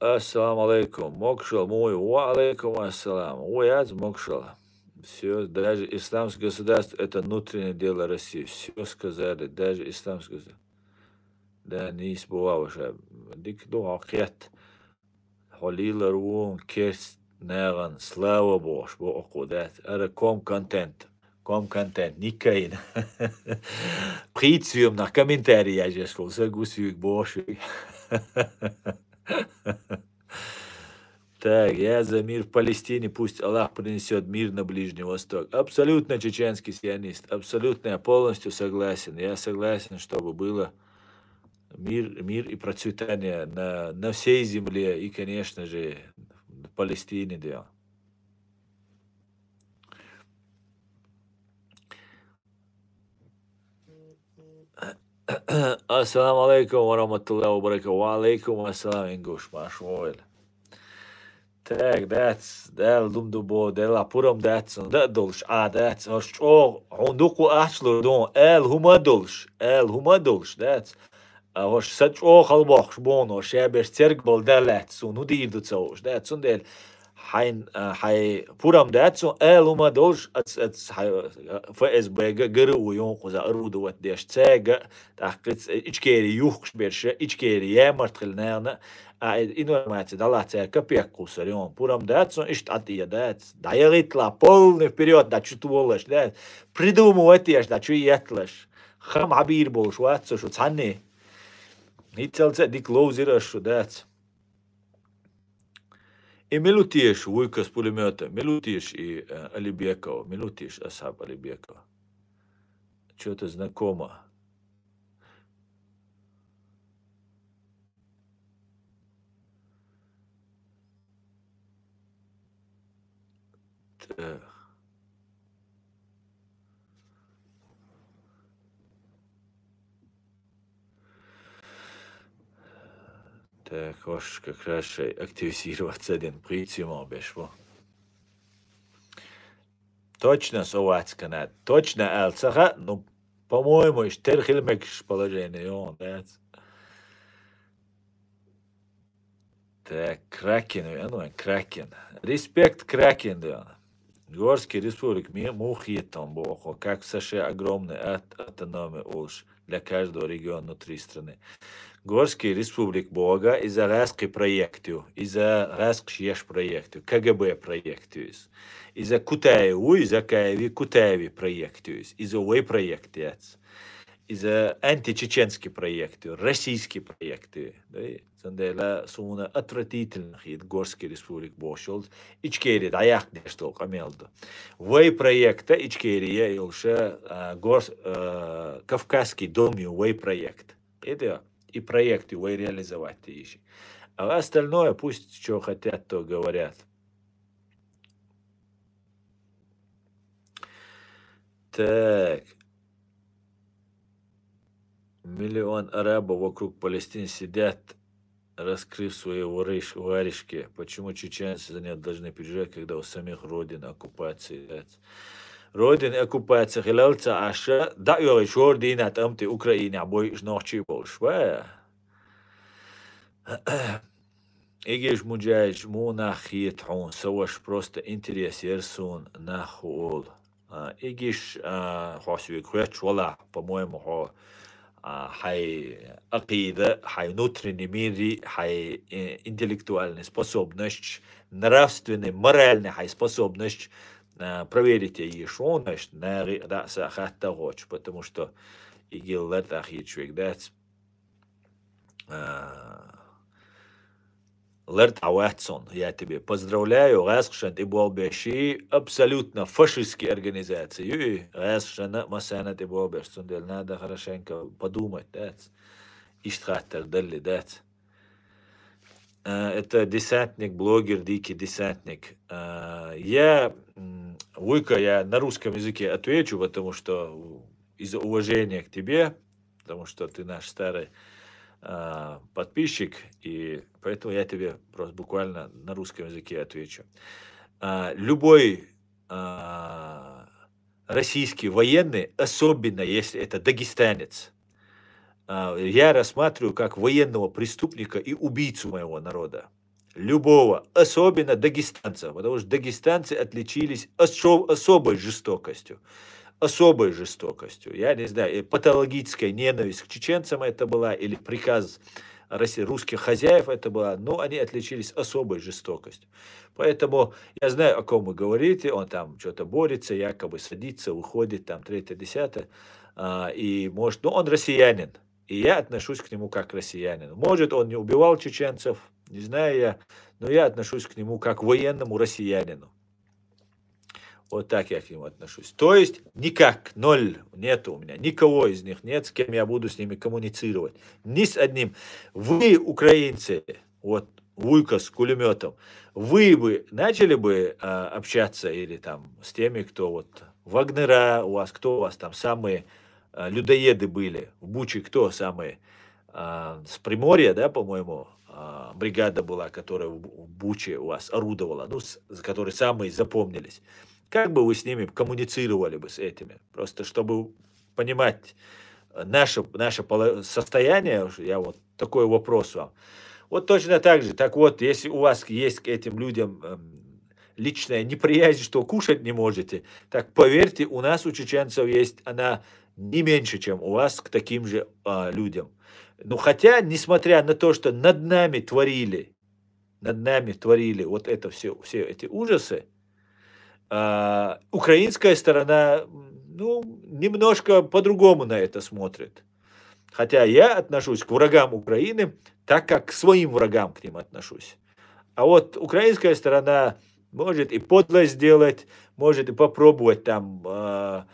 Ассаламу алейкум. Мокшал мой, ва алейкум ассалам. Ой, аз мокшал. Все, даже исламское государство, это внутреннее дело России. Все сказали, даже исламское государство. Да, не избывал уже. Дик дуа кет. Холила руон керст неран. Слава Бож, бо окудет. Это контент. Никаин. Прицвиум на комментарии я же шел. Загусюк Божий. Так, я за мир в Палестине, пусть Аллах принесет мир на Ближний Восток. Абсолютно чеченский сионист, абсолютно я полностью согласен. Я согласен, чтобы было мир и процветание на всей земле и, конечно же, в Палестине, да. Ассаламу алейкум ва рахматуллахи ва баракатуху. Ва алейкум ассалам, Ингуш, Машвойль. Так, that's del dum dubo del apuram that's that dulsh that's oh honduku aslo don el humadulsh that's hoş saç o halbox bon o şeber tergbal delat so nu dir du so that's und del hay puram that's el humadulsh ats fa es bega geru yon kuza arudu wat des tsega taqit içkeri yuh berşe içkeri yemart khilnana информация дала тебе копейку сорем, пурам дать, ишь атия дать, да я ритла полный вперед, да что волош, да придумывать ешь, да что етлаш, хам абир бол, что это, что цанне, не целце дик лоузира, что дать. И милутиш вуйка с пулемета, милутиш и Алибекова, милутиш Асаб Алибекова, что-то знакомо. Так, уж как раз активизироваться один прийти бешво. Точно совацкана, точно алцаха, ну, по-моему, терхилмек положение, он, да. Так, Кракен, ну, Кракен. Респект Кракен, да. Горский республик, мухи там бохо, как в США огромный автономия уж для каждого региона внутри страны. Горский республик Бога из-за раски проекту, из-за раскшеш проекту, КГБ проекту, из-за Кутаеву, из-за Каеви Кутаеви проекту, из-за Уэй проекту, из-за античеченский проекты, российские проекты, да, сандела суна отвратительных хит Горский республик Бошел, ичкери даяк дештол камелду. Уэй проекта ичкери я илше Кавказский дом Уэй проект. Это и проекты Уэй реализовать ищи. А остальное пусть что хотят, то говорят. Так. Миллион арабов вокруг Палестины сидят, раскрыв свои варежки. Почему чеченцы за них должны переживать, когда у самих родин оккупации? Родин оккупация хилалца аша, да и шордин от амты Украины, а бой жнохчи большва. Игиш муджаич мунахит он, саваш просто интерес ерсун нахуол. Игиш хосвик хуяч вала, по-моему, хай акида, хай внутренний мир, хай интеллектуальная способность, нравственная, моральная хай способность проверить ее, что он, значит, на раса хатта гоч, потому что игил летах и человек, да, Лерт Ауэтсон, я тебе поздравляю, Рэсшен и Болбеши абсолютно фашистские организации. И Рэсшен, Масана и Болбешсон, надо хорошенько подумать, да, Иштхаттер, дали, да. Это десантник, блогер, дикий десантник. Я на русском языке отвечу, потому что из-за уважения к тебе, потому что ты наш старый подписчик, и поэтому я тебе просто буквально на русском языке отвечу. Любой российский военный, особенно если это дагестанец, я рассматриваю как военного преступника и убийцу моего народа. Любого, особенно дагестанцев, потому что дагестанцы отличились особой жестокостью. Особой жестокостью. Я не знаю, патологическая ненависть к чеченцам это была, или приказ русских хозяев это была, но они отличились особой жестокостью. Поэтому я знаю, о ком вы говорите, он там что-то борется, якобы садится, уходит, там, 3-10, и может, но он россиянин, и я отношусь к нему как к россиянину. Может, он не убивал чеченцев, не знаю я, но я отношусь к нему как к военному россиянину. Вот так я к нему отношусь. То есть никак, ноль, нету у меня, никого из них нет, с кем я буду с ними коммуницировать. Ни с одним. Вы, украинцы, вот Вуйка с кулеметом, вы бы начали бы общаться или там с теми, кто вот Вагнера у вас, кто у вас там самые людоеды были, в Буче кто самые, с Приморья, да, по-моему, бригада была, которая в Буче у вас орудовала, ну, которые самые запомнились. Как бы вы с ними коммуницировали бы с этими? Просто чтобы понимать наше состояние, я вот такой вопрос вам. Вот точно так же. Так вот, если у вас есть к этим людям личная неприязнь, что кушать не можете, так поверьте, у нас, у чеченцев, есть она не меньше, чем у вас к таким же людям. Ну, хотя, несмотря на то, что над нами творили вот это все эти ужасы, украинская сторона, ну, немножко по-другому на это смотрит. Хотя я отношусь к врагам Украины так, как к своим врагам к ним отношусь. А вот украинская сторона может и подлость сделать, может и попробовать там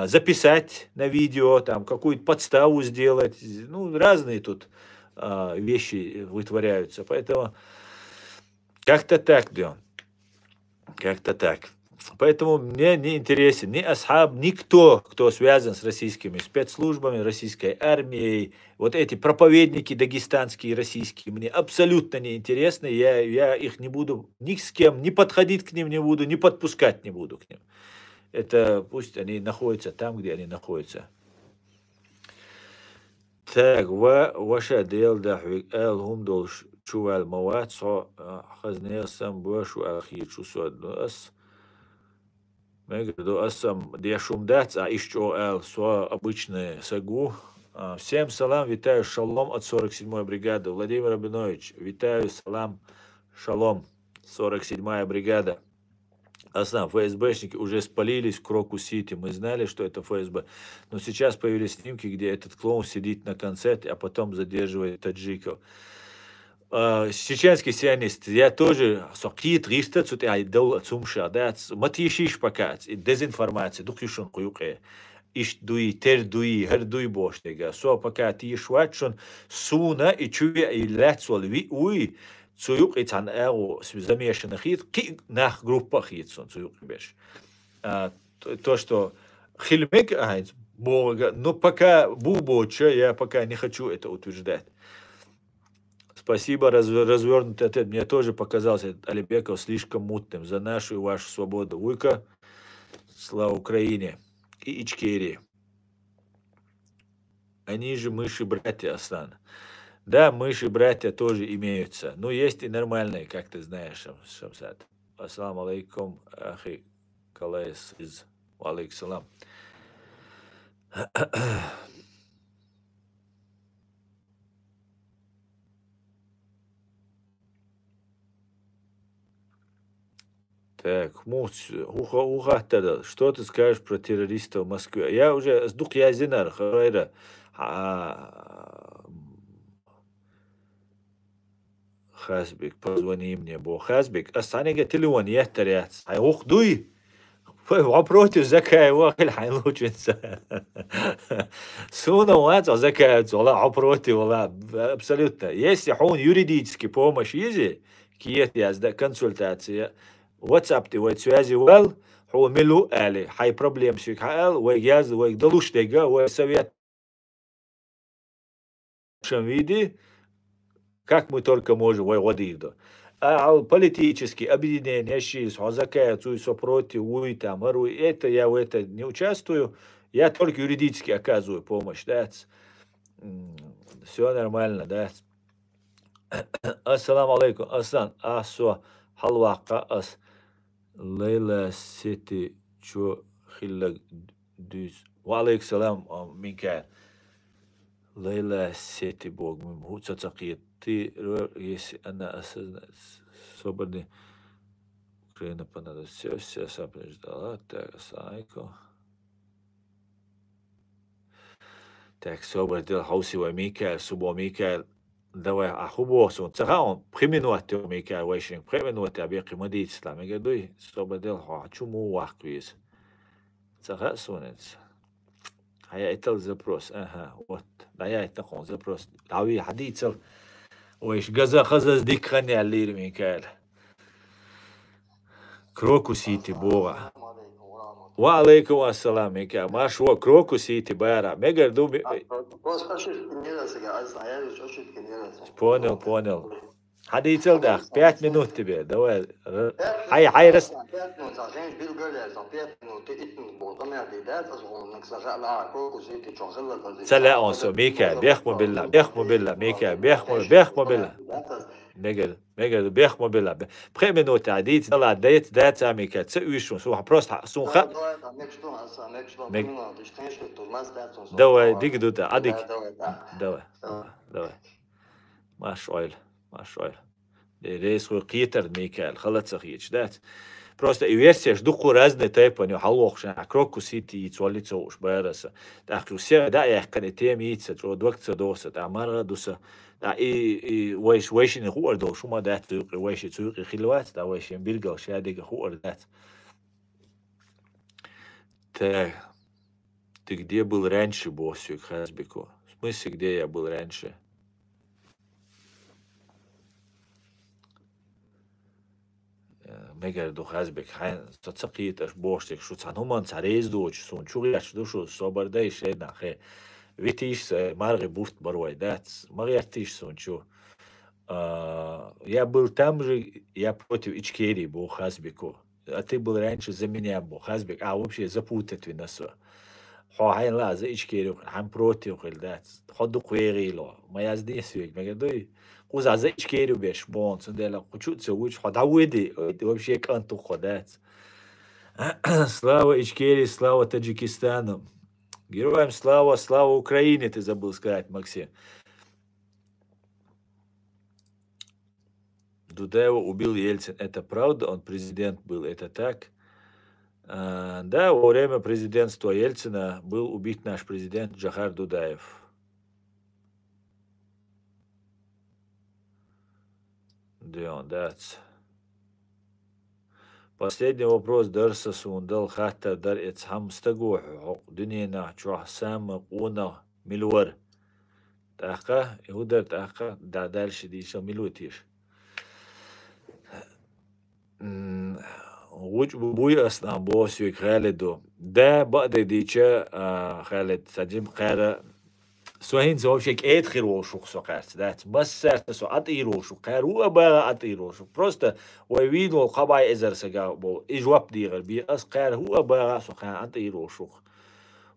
записать на видео, там какую-то подставу сделать. Ну, разные тут вещи вытворяются. Поэтому как-то так, да. Как-то так. Поэтому мне не интересен ни Асхаб, никто, кто связан с российскими спецслужбами, российской армией. Вот эти проповедники дагестанские, российские, мне абсолютно не интересны. Я их не буду ни с кем, ни подходить к ним не буду, ни подпускать не буду к ним. Это пусть они находятся там, где они находятся. Так, ваша дел да эл хум дол чувал мават со хазнесам башу ахи чусуаднос. Мегду асам дешумдац, а ищу эл со обычные сагу. Всем салам, витаю, шалом от 47-й бригады. Владимир Абинович, витаю, салам, шалом, 47-я бригада. Аслан, ФСБшники уже спалились в Крокус-Сити. Мы знали, что это ФСБ. Но сейчас появились снимки, где этот клоун сидит на концерте, а потом задерживает таджиков. Чеченский сионист, я тоже сокит риста цут ай дол цумша, да, матишиш покат, дезинформация, духишон куюке. Иш дуи, тер дуи, хер дуи боштега. Со покат ишватшон суна и чуя и лецвал ви уи. Цуюк и цан эго замешанных хит, ки нах группа хитсон цуюк беш. То, что хильмек айц, бога, но пока бубоча, я пока не хочу это утверждать. Спасибо, развернутый ответ. Мне тоже показался Алибеков слишком мутным. За нашу и вашу свободу. Уйка, слава Украине и Ичкерии. Они же мыши-братья, Аслан. Да, мыши-братья тоже имеются. Но есть и нормальные, как ты знаешь, Шамсад. Ассаламу алейкум, ахи Калайс из Алейк салам. Так, уха тогда. Что ты скажешь про террористов в Москве? Я уже сдук я зинар, харайра. Хазбек, позвони мне, бо. Хазбек, астанега телефон яхтарят. Ай, ух, дуй. Вопротив закая, вахиль хайлучинца. Суна ваца закая, вала, вопротив, вала, абсолютно. Если он юридически помощь есть, киет язда, консультация, WhatsApp ты вот связи вал, هو ملو آلي هاي بروبليم شيك هال ويجاز ويقدلوش تيجا وسويت виде, как мы только можем выводить. А политические объединения, закая, против, там, это я в это не участвую, я только юридически оказываю помощь, да. Все нормально, да. Ассаламу алейкум, Асан, асо, халвака, ас. Лейла Сити Чо Хиллак Дюз. Валейк салам, Микаэл. Лейла Сити Бог. Хуца Цакиет. Ты, если она осознает, свободный Украина понадобится. Все сопровождала. Так, ассалайкум. Так, свободный хаусива Микаэл, субо Микаэл. Давай, а хубо сон. Цагаон, преминуате Микаэл Вайшинг, преминуате абеки мадит слам. Я говорю, свободный чуму вахквиз. Цага сонец. А я это запрос. Ага, вот. Да я это хон запрос. Дави хадицел. Ойш газа хазаз дикхани аллир Микаэл. Крокусити бога. وعليكم السلام Микаэл. Маш во крокусити бара. Мегар дуби. Понял. Хадицел да. 5 минут тебе. Давай. Хай рас. سلا أنسو ميكا بيخمو بالله ميكا بيخمو بالله ميجا بيخمو بالله بخيمنو تعديت طلع ديت دات ميكا تسويشون سو بروست سو خ دواء ديك دوتا عديك دواء ما شويل ريس وقيتر ميكا خلص خيش دات Просто и версия ждуку разные тайпы, не халохшен, а кроку сити и цвалица уж байраса. Так все да я кане темица, что двадцать доса, да марга доса, да и вейшин хуар до шума да ты вейшин цуки хилват, да вейшин биргал шадига хуар да. Так, ты где был раньше, боссик Хазбеко? В смысле, где я был раньше? مگر دو خزبک حین تسقیت اش بوشتك شو تنومان تعريز دوش سون شوغيش دوشو صبر دايش هنا خي ويتيش مرغي بوفت بروي داتس مريتيش سون شو я был там же, я против Ичкерии был Хазбеку. А ты был раньше за меня был Хазбек. А вообще запутать вы нас. حين لا زي إشكيلو حن بروتي وخلدات خدو قويغيلو ما يزدي سويك ما قدوي قوز زي إشكيلو بيش بون سندلا قشو تسويش خد عودي وبشي كانتو خدات слава Ичкерии, слава Таджикистану. Героям слава, слава Украине, ты забыл сказать, Максим. Дудаева убил Ельцин. Это правда? Он президент был. Это так? Да, во время президентства Ельцина был убит наш президент Джохар Дудаев. Да. Последний вопрос. Дарса сундал хата дар эцхам стагух. Дунина чуах сам уна милуар. Таха, иудар таха, да дальше диша милутиш. وش بوي أصلا بوسيك خالدو ده بقدر ديشة خالد سجيم قارة سوهين زوج شيء أدخل وشوق سقارت ده بس سرت سو أطير وشوق قار هو بقى أطير وشوق بروستا ويوين والقبائل إزر سجا بو إجواب ديغر بي أس قار هو بقى سقار أطير وشوق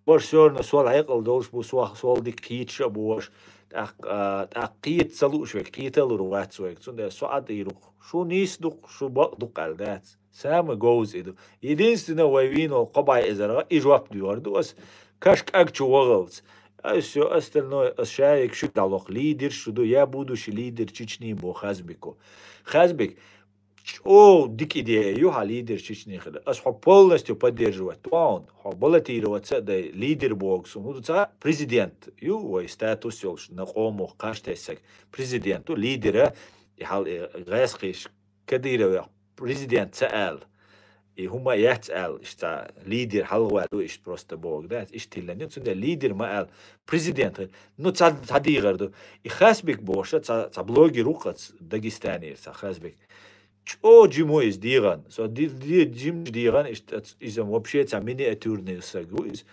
برشور نسول عقل دوش بو سوال دي كيتش بوش تأقيت سلوش وك كيتل روات سوك سند سو أطير شو نيس دوق شو بق قال ده سام جوز إدو يدينستنا ويوين والقبائل إزر إجواب ديور دوس كشك أكتشو وغلط все остальное шарик шуталок лидер шуду я будущий лидер Чечни бо Хазбеку. Хазбек о дик идея юха лидер Чечни хада ас полностью поддерживать он баллотироваться да лидер боксу ну ца президент ю ой статус ёлш на қому қаштесак президенту лидера и хал гасқиш кадира президент саал и هما يتقال إشتا ليدر حلوة لو إشت بروستا بوغ ده إشت هلا نيوتسون ده ليدر ما قال بريزيدنت نو تصدي غردو يخاسبك بوشة تبلوغي روقت داغستاني تخاسبك او جيمو إز ديغان سو دي جيم ديغان إشت إذا вообще تعميني أتورني ساقويز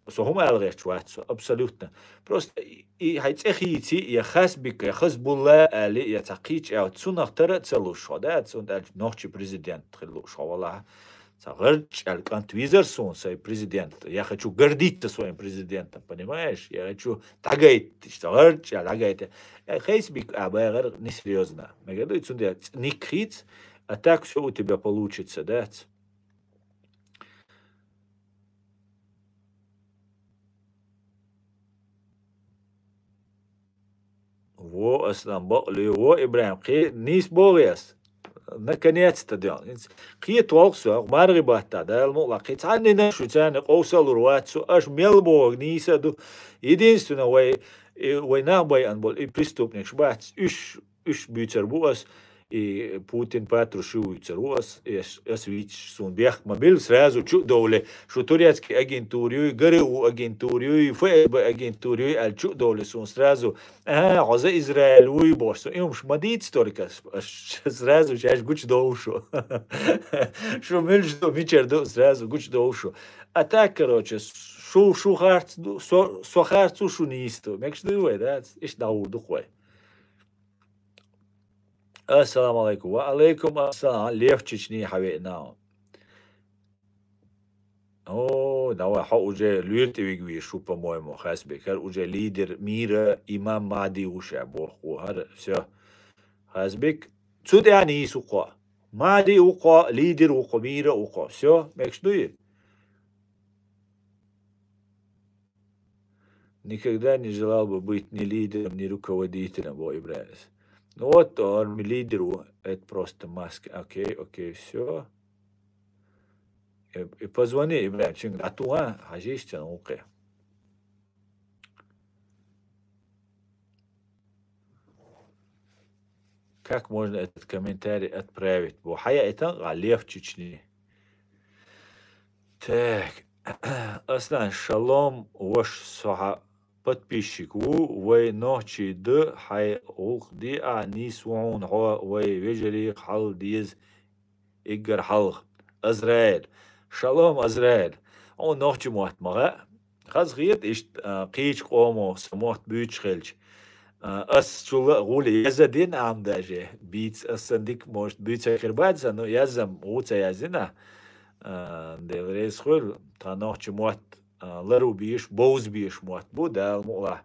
سو هما قال غير شوات سو أبسولوتنا بروستا هيتسخيتي يخاسبك يخسب الله اللي يتقيش أو تسونخ ترى تسلوش هذا تسون ده نوخشي بريزيدنت خلوش والله Сагарч алькантвизер сон свой президент. Я хочу гордиться своим президентом, понимаешь? Я хочу тагайт, сагарч, тагайт. Хейсбик, абайгар несерьезно. Мы говорим, что не крит, а так все у тебя получится, да? Во основном, во Ибрахим, нис бориас. Наконец-то делал. Киет волксу, марги бахта, да, мула, китани на шутяне, оусал руатсу, аж мелбог нисаду. Единственное, вой нахбай анбол и преступник шбац, уж бютер буас, и Путин патрушуется рос, свич сон бех мобиль сразу чу доле, что турецкий агентурию, ГРУ агентурию, ФСБ агентурию, аль чу доле сон сразу, غزة إسرائيل ويبوس، يوم شمديت ستوريكا сразу чаш гуч доушу, что мельч до вечер до сразу гуч доушу, а так короче, шу харц, со харцу шу нисто, мекш дуе, да, иш дау духой. السلام عليكم وعليكم السلام ليف تشني حبيبنا او دوا حوجه لويرت ويغوي شو по-моему حسبك уже лидер мира имам Мади وشع بو هذا все حسبك цуд يعني سوقا Мади وقا лидер وقا мира وقا все мекшдуй никогда не желал бы быть ни лидером, ни руководителем, бо Ибрahim. Ну вот он лидеру, это просто маска. Окей, все. И позвони, Ибрахим, а то, хажишься, окей. Как можно этот комментарий отправить? Бухая это Лев Чечни. Так, Аслан, шалом, ваш соха. подписчик وي نوشي د حي اوخ دي نيسوون هو وي ويجري حال ديز إجر حلق إسرائيل شلوم إسرائيل أو نوحش موت مغا خاص غيت إشت قيش قومو سموت بيتش خلج أس شو غولي يزدين عم داجي بيت أسنديك موش بيت خربات سنو يزم غوتا يزنا دل ريس خل تا نوحش موت لرو بيش بوز بيش موت بو دال مولا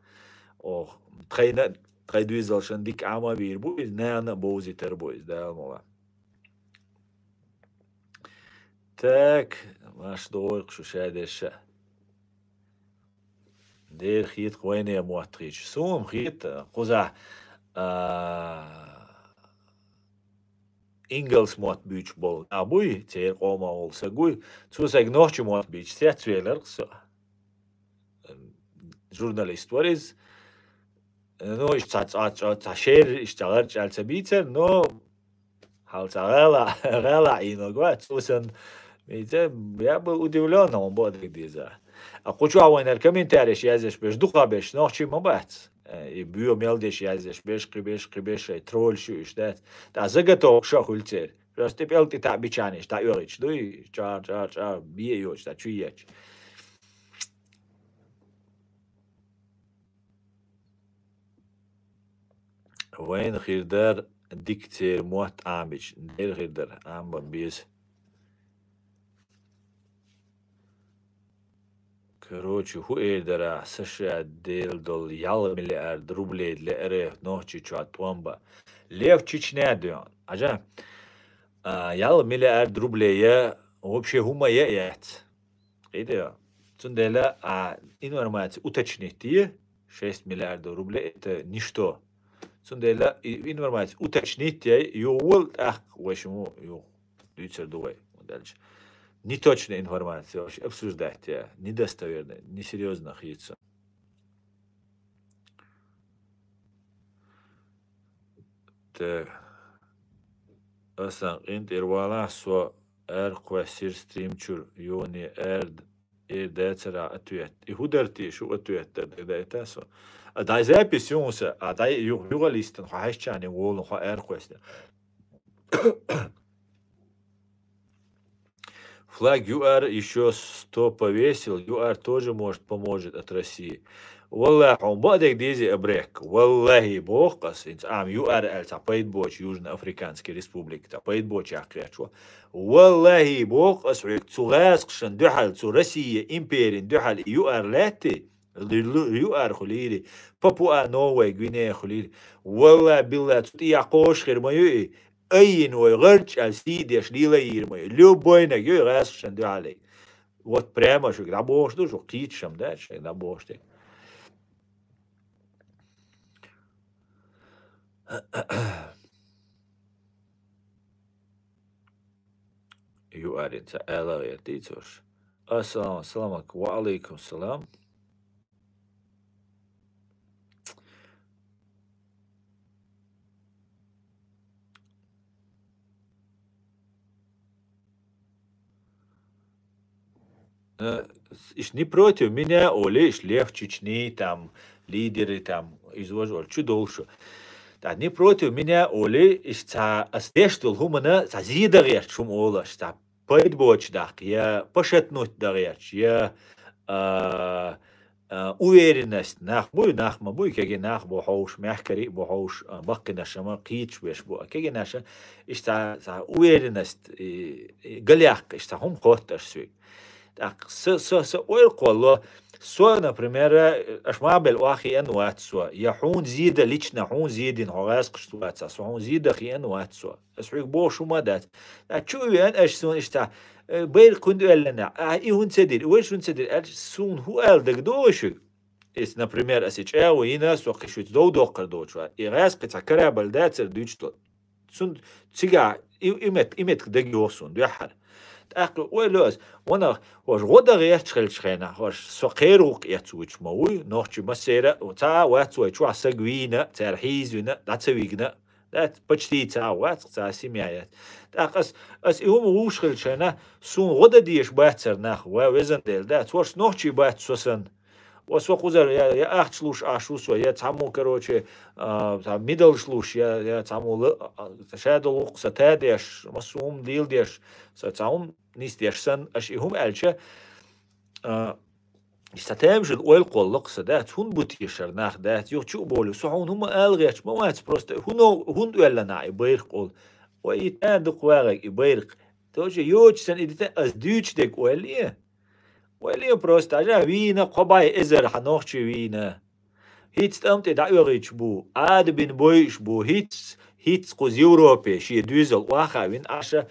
أو تخينا تخيدويزل شنديك عما بير بو نانا بوزي تربويز دال مولا تاك ماش دورق شو شادش دير خيط قوينة يا مواتريش سوم خيط قزع إنجلس موات بيش بول أبوي تير قوما أول سقوي توسق نوحش موات بيش تيتويلر جورناليست وريز نو اشتغل اشتغلت على سبيتر نو حال غلا إنه قوات توسن ميته بيابل وديولانا من بعد ديزا أقول وين الكومنتاريش يازش بيش دقة بيش نوحشي ما بات يبيو ميلدش يازش بيش قبيش ترول شو إشتات تا زغتو شو خلتير راست بيلتي تا بيچانش تا يوريش دوي چار بيوش تا چويش وين خيردار ديكتير موت عامج دير خيردار عام بيس Короче, хуэдера США дел дол ял миллиард рублей для РФ ночи чуатвомба. Лев Чечня дён. Ажа. Ял миллиард рублей я вообще хума яет. Идея. Цундела, информация уточнить 6 миллиардов рублей это ничто. Цундела, информация уточнить ювол вошему ю. Дюцер дуэй. Дальше. Неточная информация вообще обсуждать, недостоверная, несерьезно хиться. Так. Асан интервала со квасир стримчур юни децера ответ. И худерти шо ответ да это со. Дай запись юнса, дай югалистен хашчани волн ха квастен. Флаг ЮАР еще 100 повесил, ЮАР тоже может поможет от России. Валлах, он бадек дизи абрек. Валлахи бог касинц. ЮАР эль тапайт боч Южноафриканской республики. Тапайт боч ахкрячва. Валлахи бог асуик цугаск шан дюхал цу Россия империн дюхал ЮАР лети. ЮАР хулири. Папуа Новая Гвинея хулири. Валлах билла цут яқош хирмаюи. أين ويغرج السيد يشليلا يرمي لو بوينك يو غاس شندو علي وات بريما شو غابوش دو شو قيت شمداش غابوش دي يو أرينتا ألا يتيتوش السلام عليكم وعليكم السلام Иш не против меня, Олеж, Лев Чечни, там, лидеры, там, изложил, чудолшу. Да, не против меня, Олеж, ишта астештул хумана, зазидагерч шум Олаш, та пайдбоч дак, я пошатнуть дагерч, я уверенность, нахма буй, кеги нах бухош, мягкари бухош, бакина шама, кич беш бу, кеги наша, ишта уверенность, галях, ишта хум хотташ свик. Так, والله سو, например, أشمابل واخي أنوات سو يحون زيدة ليشنا حون زيدين هواس قشتوات سو حون زيدة خي أنوات سو أسويك بوشو ما دات شو ين أشسون إشتا بير كنت لنا إيهون سدير ويش هون سدير أشسون هو ألدك دوشو إس например أسيج وينا سو قشوت دو قردوشوا إغاس قطع كرابل داتر دوشتو سون تيجا إمت دقيوسون دوحر أقول ويلوز وانا واش غدا غير تشخل شخينا واش سقيروق يتويش موي نوحش مسيرة وتا واتوي شو عسقوينا ترحيزونا لا تسويقنا لا بجتي تا وات تا سيميات تاقس اس يوم وش خل شنا سون غدا ديش باتر ناخ وزن ديل دات واش نوحش بات سوسن وسوقوزر يا أختلوش عشوسو يا تعمو كروتشي ميدل شلوش يا تعمو تشادو لقصة تاديش مسوم ديل ديش ستعوم نيس ديش سن أشيهم ألشة استتامج الأول قلق سدات هون بوتيشر ناخ دات يو تشو بولو سحون هم ألغيش ما وات بروست هون ولا ناي بيرق قول ويتان دق واغك يبيرق توجي يوج سن إدتا أزدوش ديك وليه بروست عجا وينا قباي إزر حنوخشي وينا هيتس تأمت دعوغيش بو عاد بين بويش بو هيتس قوز يوروبي شي دوزل واخا وين عشا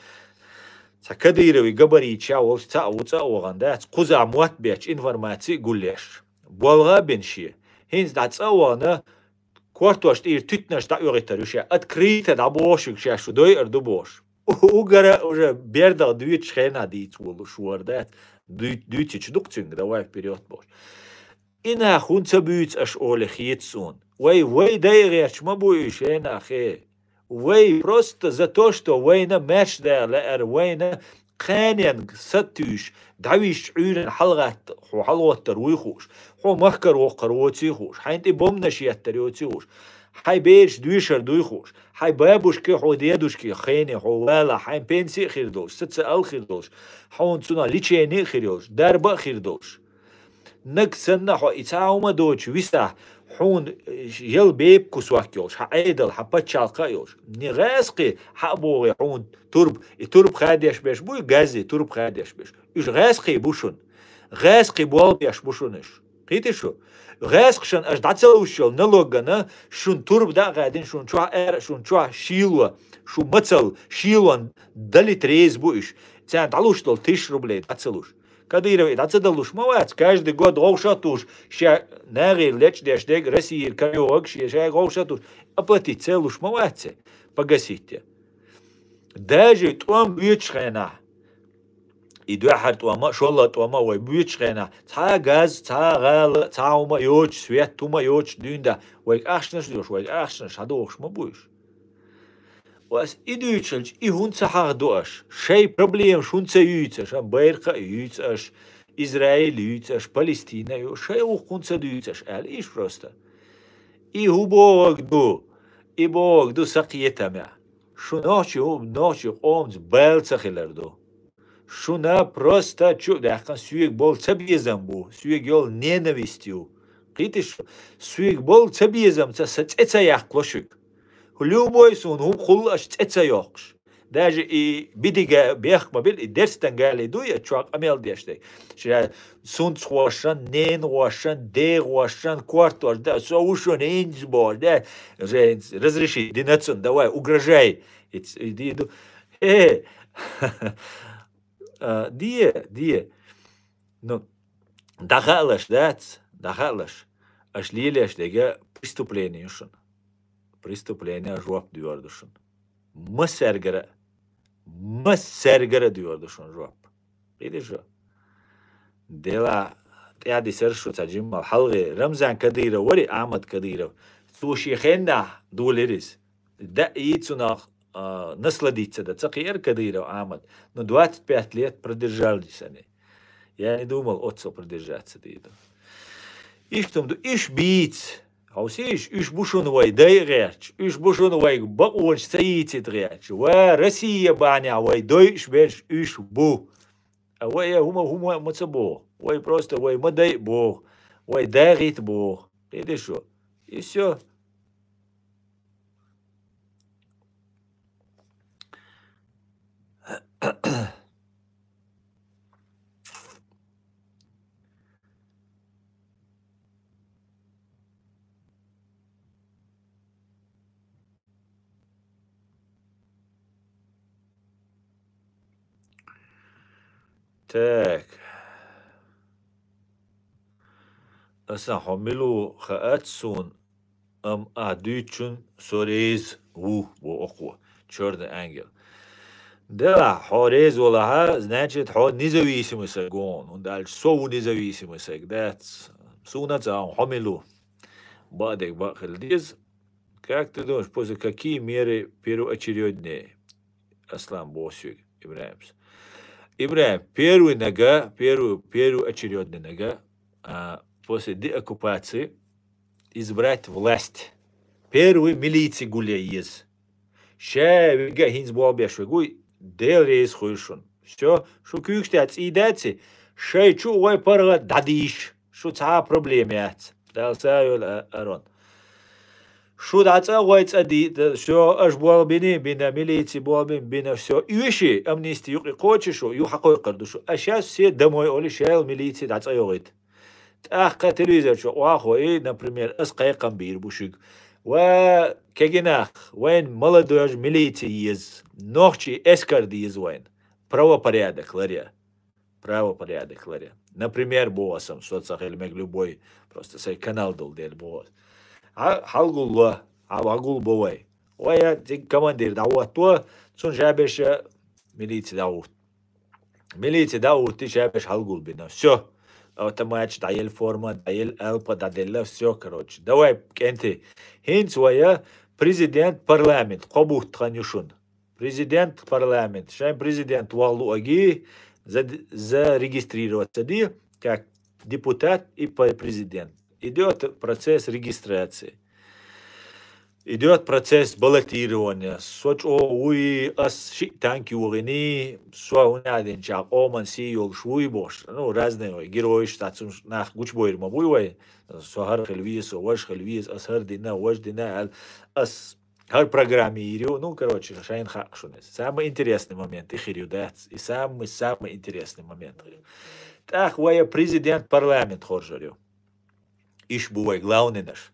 تكديرو يقبري تشاول تاو غندات قوزا موات بيش انفرماتي قوليش بولغا بين شي هينز دا تساوانا كوارتوش تير تتنش دعوغي تروشي اتكريتا دعبوشك شاشو دوي اردو بوش وغرا بيردا دويتش خينا ديت ولو شوردات دويتش دوكتنج دا واك بريوت بوش إنا خون تبيت أش أولي خيتسون وي دايغيش ما بويش هنا أخي وي بروست زتوشتو وينا ماش دا لأر وينا قانين ستوش دعويش عيرن حلغات حلوة ترويخوش حو مخكر وقروتيخوش حين تبومنش يتريوتيخوش حي بيش دويشر دويخوش حي بابوش كي حو ديدوش كي خيني حو والا حين بينسي خيردوش ستسأل خيردوش حون تسونا ليشيني خيردوش داربا خيردوش نك سنة حو إتاوما دوش ويسا حون يل بيب كسواكيوش حايدل حبتشالقايوش نغاسقي حابوغي حون ترب خاديش بيش بوي غازي ترب خاديش بيش إيش غاسقي بوشون غاسقي بوال بيش بوشونش قيتي شو غاسقشن أش دعتسلوشل نلوغنا شون ترب دا غادين شون شوا شيلوا شو متسل شيلوان دالي تريز بويش تسان دعلوشتل تشرب لي دعتسلوش كديرو دعتسدلوش موات каждый год غوشاتوش شا ناغي ليش ديش ديك России كاريوغ شا غوشاتوش أبطي целуш مواتse погасите даже توام بيتشخنا إدوا حد توما شولا توما وي بيتشخنا تا غاز تا غال تا وما يوش سويت توما يوش ديندا وي أخشنش دوش وي أخشنش هدوش ما بوش واس إدويتشلج إهون سحاق دوش شيء проблем شون سيوتش بيرقة يوتش إسرائيل يوتش فلسطين يو شيء وقون سدوتش قال إيش فرسته إيهو بوغ دو سقيته مع شو ناشي قومز بال سخيلردو شو نا просто شو دقيقا سويق بول تبيزم بو سويق يول نينويستيو قيتش سويق بول تبيزم تسا يحقلوشك любой сон هم خلش تتسيوقش даже и бидига бех мобиль дерстен гали дуя чуак амел деште шя сун чвашан нен вашан де вашан квартор да соушон инжбор да разреши динацун давай угрожай иди дие ну дахалаш аш лилеш дега преступление шун prestупление жуап diyorduşun. Mı diyorduşun жуап. Gidi şu. Dela قاعد يسرشوا تجمع حلقة رمزان كديرة وري أحمد كديرة سو شيخنا دولريس ده يتسونا نسل ديتسا ده تقير كديرة أحمد но 25 лет продержали сани. Я не думал отцу продержаться дидо. Иш том иш бить Hausиш, üç buşun vay dayıç, üç buşun vay bakınç sayıcı dayıç. Ve Rusya bana vay dayıç beş üç bu. Vay huma mutsabu. Vay просто vay maday bu. Vay dayıt bu. Dedi şu. И все. Так. Аса حملو خاتسون اديچون سوريز بو اقوى черный ангел. Да, хорез волаха, значит, ход независимый гон. Он дальше сову независимый да, сунаться حملو. Бадек бахальдиз. Как ты думаешь, после какие меры первоочередные Аслан Босюк Ибраим, первый очередный нога, после деоккупации избрать власть. Первый милиции гуляез. Шевига хинз болбешвегуй дел рейс хуйшун. Все, шу кюкштяц идати, шейчу ой парга дадиш. Шу ца проблемят. Дал саюл арон. Шу даца ой цади, все аж болбини, бина милиции болбин, бина все. Юши амнисти юки кочишу, ю хакой кардушу. А сейчас все домой оли шел милиции даца йогит. Ах, телевизор شو واخو ايه например اسقيقا بيربوشك وكجناخ وين молодежь милиции из ногчи эскардиез وين правопорядок ларя правопорядок ларя например боссом соцсахел мег любой просто сей канал дол дел босс халгулла авагул бовай ويا командир دعوت تو سون جابش مилиция دعوت مилиция دعوت ты جابش халгул бина все автоматч, даел форма, даел элпа, даделла, все, короче. Давай, кенти. Хинц вая президент парламент, кобух тханюшун. Президент парламент. Шайн президент валу аги зарегистрироваться ди, как депутат и президент. Идет процесс регистрации. Идет процесс баллотирования. Соч уи ас танки угини, суаунадин чак оман сиол шуй бош. Ну, разные герои штатсум нах гучбойр мабуй, сохар хельвис, ваш хельвис, ас хардина, ваш дина, ас хар программирую. Ну, короче, шайн хакшунес. Самый интересный момент, и хирюдац, и самый интересный момент. Так, вая президент парламент хоржарю. Иш бувай, главный наш.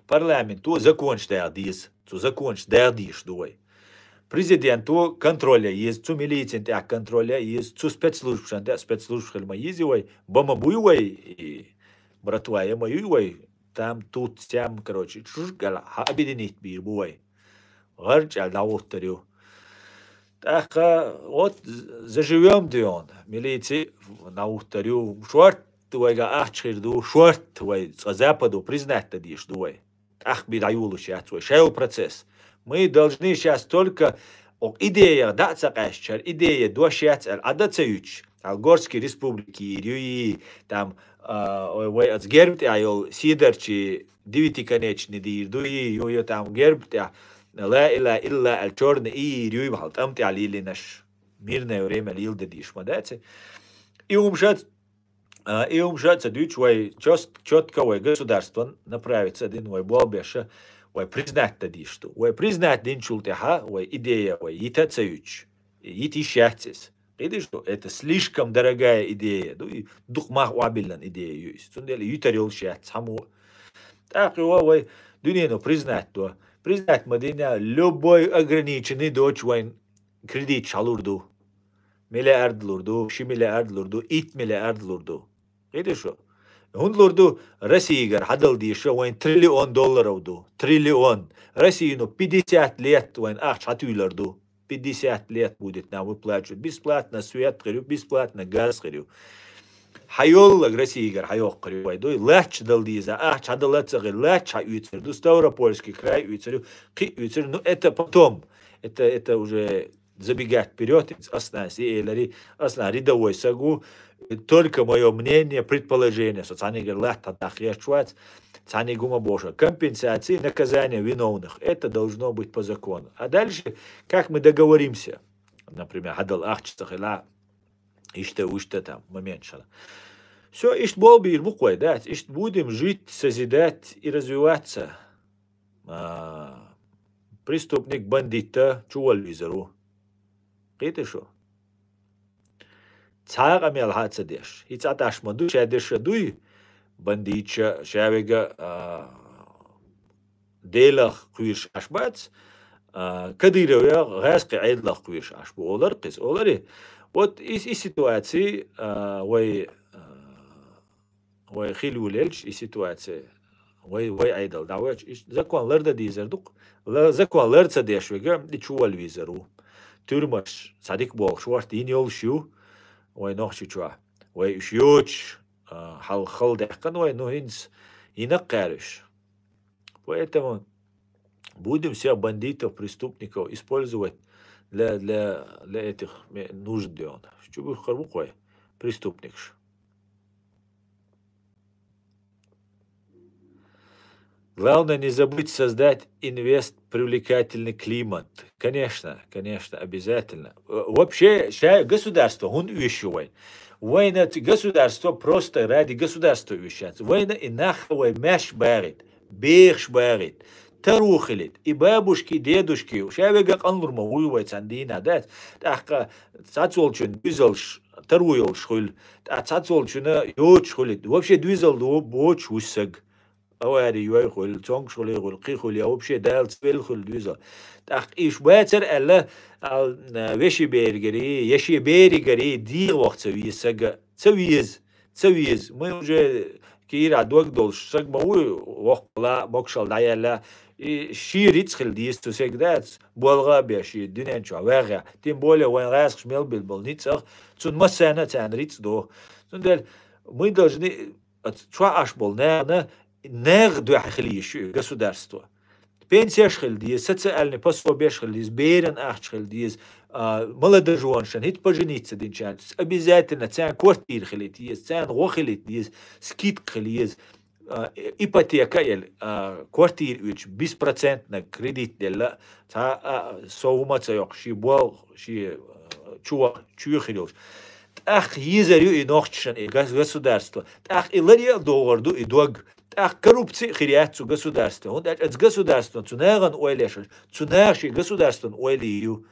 Парламент, то закончит диз, то закончит диз дуй. Президент, то контроля есть, то милиция, то контроля есть, то спецслужб, то спецслужб хельма ездивай, бама буйвай, и братва я моювай, там, тут, там, короче, чушгала, объединить бир буй. Гарч, аль даутарю. Так, вот, заживем дион, милиция, наутарю, шорт, туайга ахчирду, шорт, туай, с западу, признать диш дуй. Ах, бедаюлу сейчас свой шел процесс. Мы должны сейчас только идея, да, цакашчар, идея, дуашец, адацаюч, Алгорской республики, Рюи, там, ой, от герб, айол, сидорчи, девятиконечный дир, дуи, йо, там, герб, ла илла, аль черный, и Рюи, бахал, там, ты алили наш мирное время, лил, да, дишма, да, и умшат, и умшаться дючвай четко государство направится один вой болбеша вой признать тадишту вой признать динчултеха вой идея вой итацаюч ити счастьес. Видишь, что это слишком дорогая идея, ну и духмах уабилан идея есть. Сундели ютарил счастье хаму. Так его вой дунену признать то признать мадина любой ограниченный дочь вой кредит шалурду. Миллиард лурду, 6 миллиард лурду, 8 миллиард лурду. Видишь что? Хундлурду Россия хадал диша вайн $1 триллион ду. Триллион. Россию 50 лет вайн ах хатуйларду. 50 лет будет нам выплачивать. Бесплатно свет, бесплатно газ. Хайол Россия хайох вайдой. Лач дал диза. Ах хадалатся лач хаюцер. Ду Ставропольский край юцерю. Ну это потом. Это уже забегать вперед, основа рядовой сагу, только мое мнение, предположение, что цани говорят, цани гума божа, компенсации, наказания виновных, это должно быть по закону. А дальше, как мы договоримся, например, хадал ахчтахила, ишта там, момент шала. Все, ишт болбир буквой, да, ишт будем жить, созидать и развиваться. Преступник, бандита, чувал визору. قيت شو تاق أميال هات سديش يتعطاش مدو شادش دوي بنديتش شاويغا ديلخ قويش أشبات كديرو غاز قعيد لخ قويش أشبو أولر قيس أولري وات إي سيتواتي وي خيلو ليلش إي سيتواتي وي عيدل دعوش زكوان لرد ديزر دوق زكوان لرد سديش ويغا دي چوال ويزرو ترمش صديق بوخ شوارت دين يول شو وي نوخ شو وي شيوش حل خل دقن وي نوهنس ينقارش. Поэтому будем все бандитов, преступников использовать для этих нужд. Что бы харбукой преступник. Главное не забыть создать привлекательный климат. Конечно, конечно, обязательно. Вообще, государство, он вещевой. Война государство просто ради государства вещается. Война и наховой мяш барит, бех барит. Тарухилит, и бабушки, и дедушки, шавега канлурма уйвайц андина, да, так, цацолчун, бизалш, таруйол шхуль, цацолчуна, йоч шхулит, вообще двизал до боч усаг. أواري يويخل تونغشل يخل قيخل يا وبشي دال تفيلخل دوزا تاخ إيش باتر ألا وشي بيرجري يشي بيرجري دي وقت سويز ما يوجد كير عدوك دول سق ما هو وقت لا بكشل دايا لا شي ريتخل ديس تو سيك دات بولغا بيشي الدنيا نشوا واقع تيم بولا وين غاس شميل بالبولنيتسخ تون مسانة تان ريتس دو تون دل ما يدرجني تشوا أشبول نا نغ دو خليش государство. Пенсия шхельдиз, социальный пособие шхельдиз, берен ах шхельдиз, молодоженшин, хит пожениться динчан, обязательно цян квартир хелитиз, цян рохелитиз, скид хелиз, ипотека ел, квартир уч, беспроцентно кредит дела, та соума цайок, ши бол, ши чуахилюш. Ах езарю и нохчшан и государство. Ах и ларья доорду и дог. Ах, коррупция хириацу государства. Он от государства цунаган ойлешаш, цунаши государствен ойлию.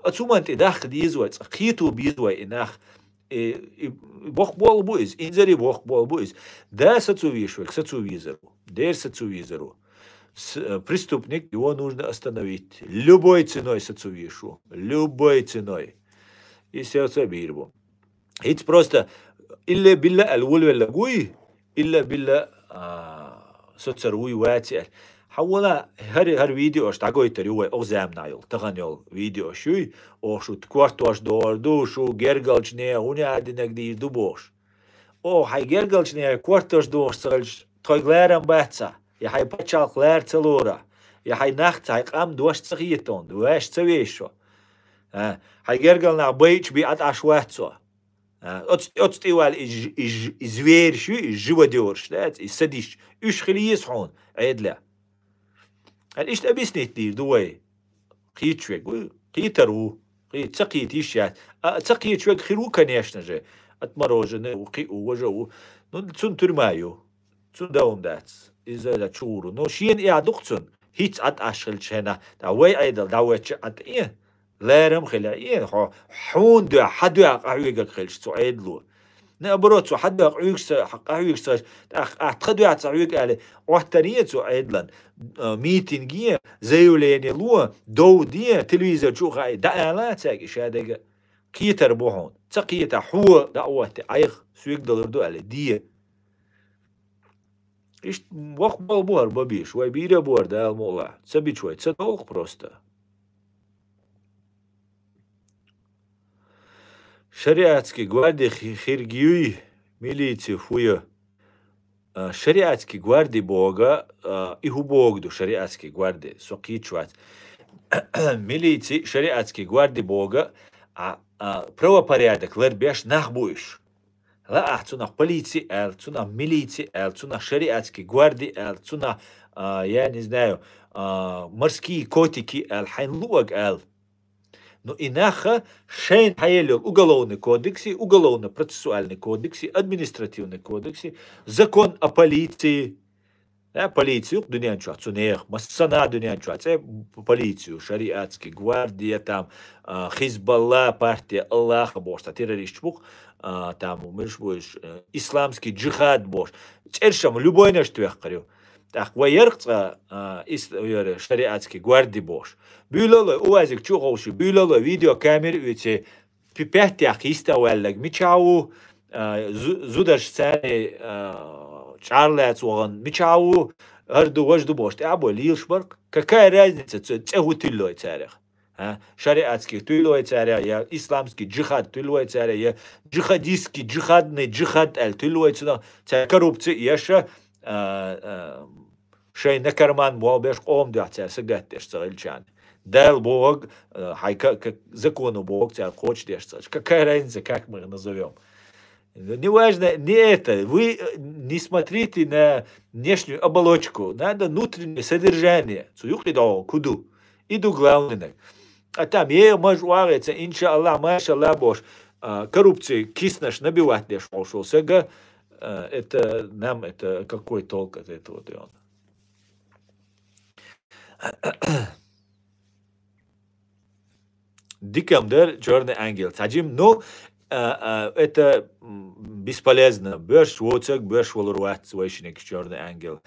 Отсумант и дах дизуац, хиту бизвай и нах. Бог бол буиз, инзари бог бол буиз. Да сацувишвек, сацувизеру. Дер сацувизеру. Преступник, его нужно остановить. Любой ценой сацувишу. Любой ценой. И сердце бирбу. Ведь просто илля билля алвулве лагуи, илля билля соцеруй واتر حولا هر ویدیوش تاگوی تریوی اوزام نایل تغنیل ویدیو شوی او شو تکوارتوش دو شو گرگلچ نه هونی عدینک دیر دو باش او های گرگلچ نه کوارتوش دوش سالش تایگلرم بحثا یا های بچال کلر تلورا یا های نخت های قام دوش تغییتون دوش تویشو های گرگل نه بیچ بیاد عشواتسو отстивал и зверь и живодерш, да, и садишь, уж хлиес хон, айдля. А лишь объяснить ты, дуай, хитчвек, хитару, цакит ищать, а цакитчвек хиру, конечно же, отмороженный, уважу, ну, цун тюрьмаю, цун даундац, из-за чуру, но шин и адукцун, хит от ашхельчена, да, вай айдал, да, вайч от لارم خلاقيه حون دو حد يقعيق خلش تعيد له نبرت سو حد يقعيق اعتقد يعتقد على وحتانية تعيد لن ميتينجيه زيو لين لو دو دي تلفزيون شو غاي دا تاك شادق كيتر بوهون تقيته حو دعوه عيق سويق دو على دي ايش وقت بالبور ببيش وي بيره بور ده الموضوع تسبي شوي تصدق بروستا شريعتكي غواردي خيرجيوي ميليتي فويا شريعتكي غواردي بوغا إيهو بوغدو شريعتكي غواردي سوقيتشوات ميليتي شريعتكي غواردي بوغا правопорядок лербеш нахбуиш لا أحسنا полиции أحسنا ميليتي أحسنا شريعتكي غواردي أحسنا я не знаю морские котики الحين لوغ Но инаха шейн хаелил уголовный кодексы, уголовно-процессуальный кодексы, административный кодексы, закон о полиции. Полицию, дунянчу, цунех, массана дунянчу, полицию, шариатский, гвардия, там, Хизбалла, партия, Аллаха, бош, террорист, там, исламский джихад, бош. Чершам, любой наш твех карю. Так, ваерца шариатский гварди бош. Бюлало, уазик чухоши, бюлало видео камер уйти, пипятях иставаллаг, мичау, зудаш цани, чарлец воган, мичау, арду вожду бош. Ты або лилшбарк. Какая разница, цеху тиллой царях? Шариатский тиллой царя, я исламский джихад тиллой царя, я джихадистский джихадный джихад аль тиллой царя, коррупция, яша شيء نكرمان مو بيش قوم دعتها سجت اشتغل كان دال بوق هاي زكون بوق تاع قوش دي اشتغل كايرين زكاك من نظريهم Не важно, не это. Вы не смотрите на внешнюю оболочку, надо внутреннее содержание. Цуюхли да куду. Иду главное. А там мажуарится, иншаллах, машаллах, бош. Коррупции киснешь набивать лишь пошелся. Это нам, это какой толк от этого? Декамбер, черный ангел. Таджим, но это бесполезно. Беш воцак, беш волруат, свойственник черный ангел.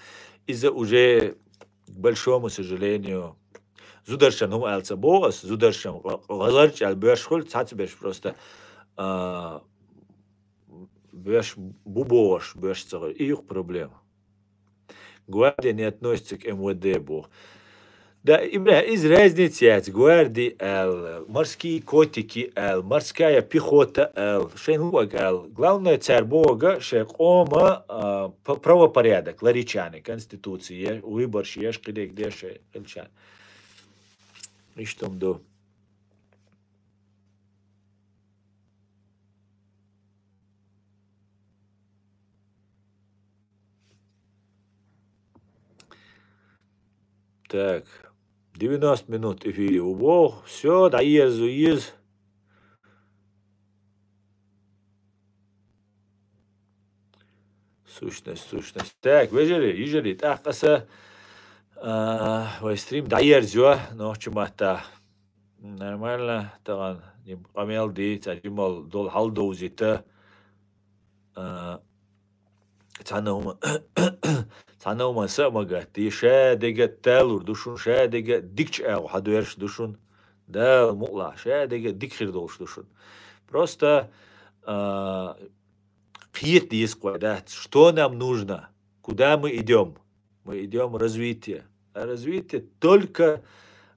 Из-за уже, к большому сожалению, зударшан хум алца бос, зударшан галарч ал бешхул, цацбеш просто беш бубош, беш цагар. И их проблема. Гвардия не относится к МВД, бог. Да, из разницы гвардии Л, морские котики Л, морская пехота Л, шейнуаг Л. Главное царь Бога, шейх Ома, правопорядок, ларичаны, конституции, выбор, шешкали, где шейх, эльчан. И что мду? Так, 90 минут эфире убо, все, да из. Сущность. Так, ежели, так, каса, вайстрим, да езжу, но чумата. Нормально, таган, амел ди, царимал дол халдоузита, цанаума, цанаума самага, ти шадега талур душун, шадега дикч ау, хадуерш душун, да мула, шадега дикхир долш душун. Просто қиет дейс қойдат, что нам нужно, куда мы идем? Мы идем развитие. А развитие только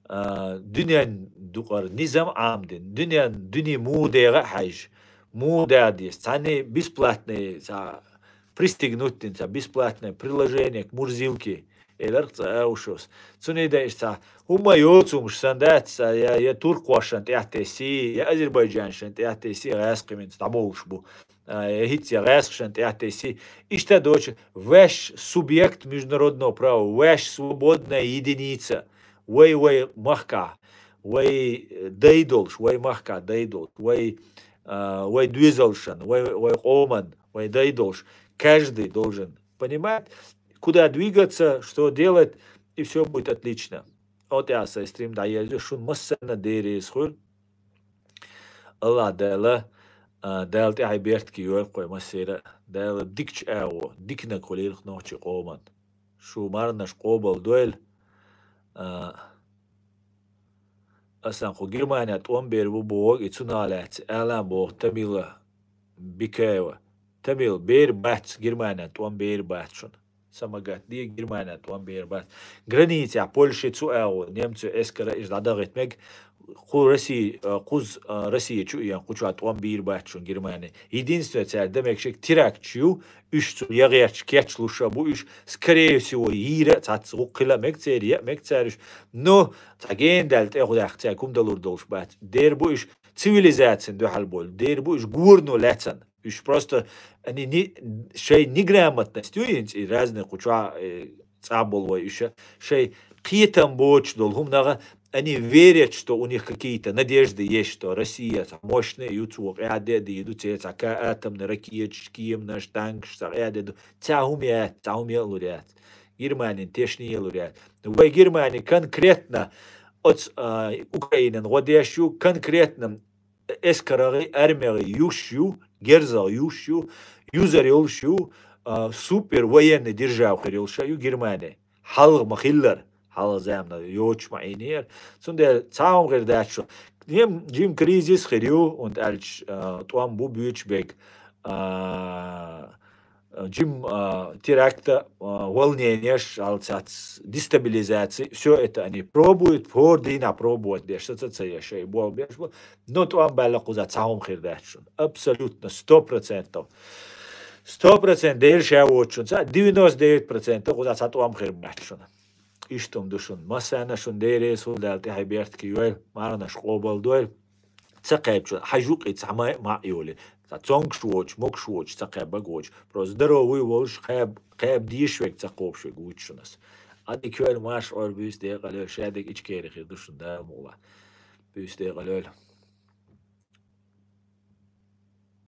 دنيا دقر نظام عام دين دنيا مو ديغا حاج مو дадис цаны бесплатные за пристегнуть за бесплатное приложение к мурзилке элерца аушос цуне даишца умайоцум шсандат я турквашан тяхтеси я азербайджаншан тяхтеси гасқимин таболшбу هيت غاسشن تяхтеси ишта дочь ваш субъект международного права ваш свободная единица وي مخكع وي ديدولش وي مخكع ديدول وي двизалшан وي قومан وي дейдолш. Каждый должен понимать, куда двигаться, что делать, и все будет отлично. Вот я со стрим да я шун массана дери схур. Allah дала دالت عبرت كي يوقع مسيرة دال ديكش أو ديكنا كليل نوتش قومان شو مرناش قوبل دويل أصلا خو جرمانيا توم بيربو بوغ إتسونالات أعلان بوغ تميل بكاوة تميل بير باتس جرمانيا توم بير باتشون سماقات دي جرمانيا توم بير بات граница Польши цу أو немцу эскара إج дадагит мег خو России قوز Россия чу ян кучу توم بير باتشون جرمانيا единственное цель демек шек тирак чу үш ягерч кетч луша бу үш скорее всего ире цац укила мекцерия мекцериш но таген дальт эгудах цай кумдалур долш бат дер бу үш цивилизацион дохал бол дер бу үш гурну лецан үш просто они не шей неграмотностью и разные куча цабол вой үш шей қиетам боч дол хумнага они верят, что у них какие-то надежды есть, что Россия мощная, ютук, ядеды, идут атомные ракетчики, наш танк, что ядеды, цаумят, лурят. Германия тешнее лурят. В Германии конкретно от Украины, водящую конкретно эскарары армии юшью, герзал юшью, юзарелшью, супер военный держав хрелшаю Германия. Халг махиллар. حالا زمنا یوچ ما اینیر چون در تمام غیر داشت جیم کریزیس خریو und als توام بو بیچ بگ جим теракта волнения, дестабилизации, все это они пробуют, фордина пробуют, что-то еще и бог бежбо, но то балаку за цаум хирдачун, абсолютно 100%. 100% дельше очень, 99% за цаум хирдачун. Иштом душун, масана шун дерес, удалти хайберт киюэл, марнаш қобал дуэл, цақайбчун, хажук и цамай ма иоли. تونغ شوش مك شوش تقابل جوش بروز دروي وش قاب ديشوك تقوب شو جوتشنس أدي كل ماش أور بيست دقيقة لو شادك إيش كيري خير دوشن دا مولا بيست دقيقة لو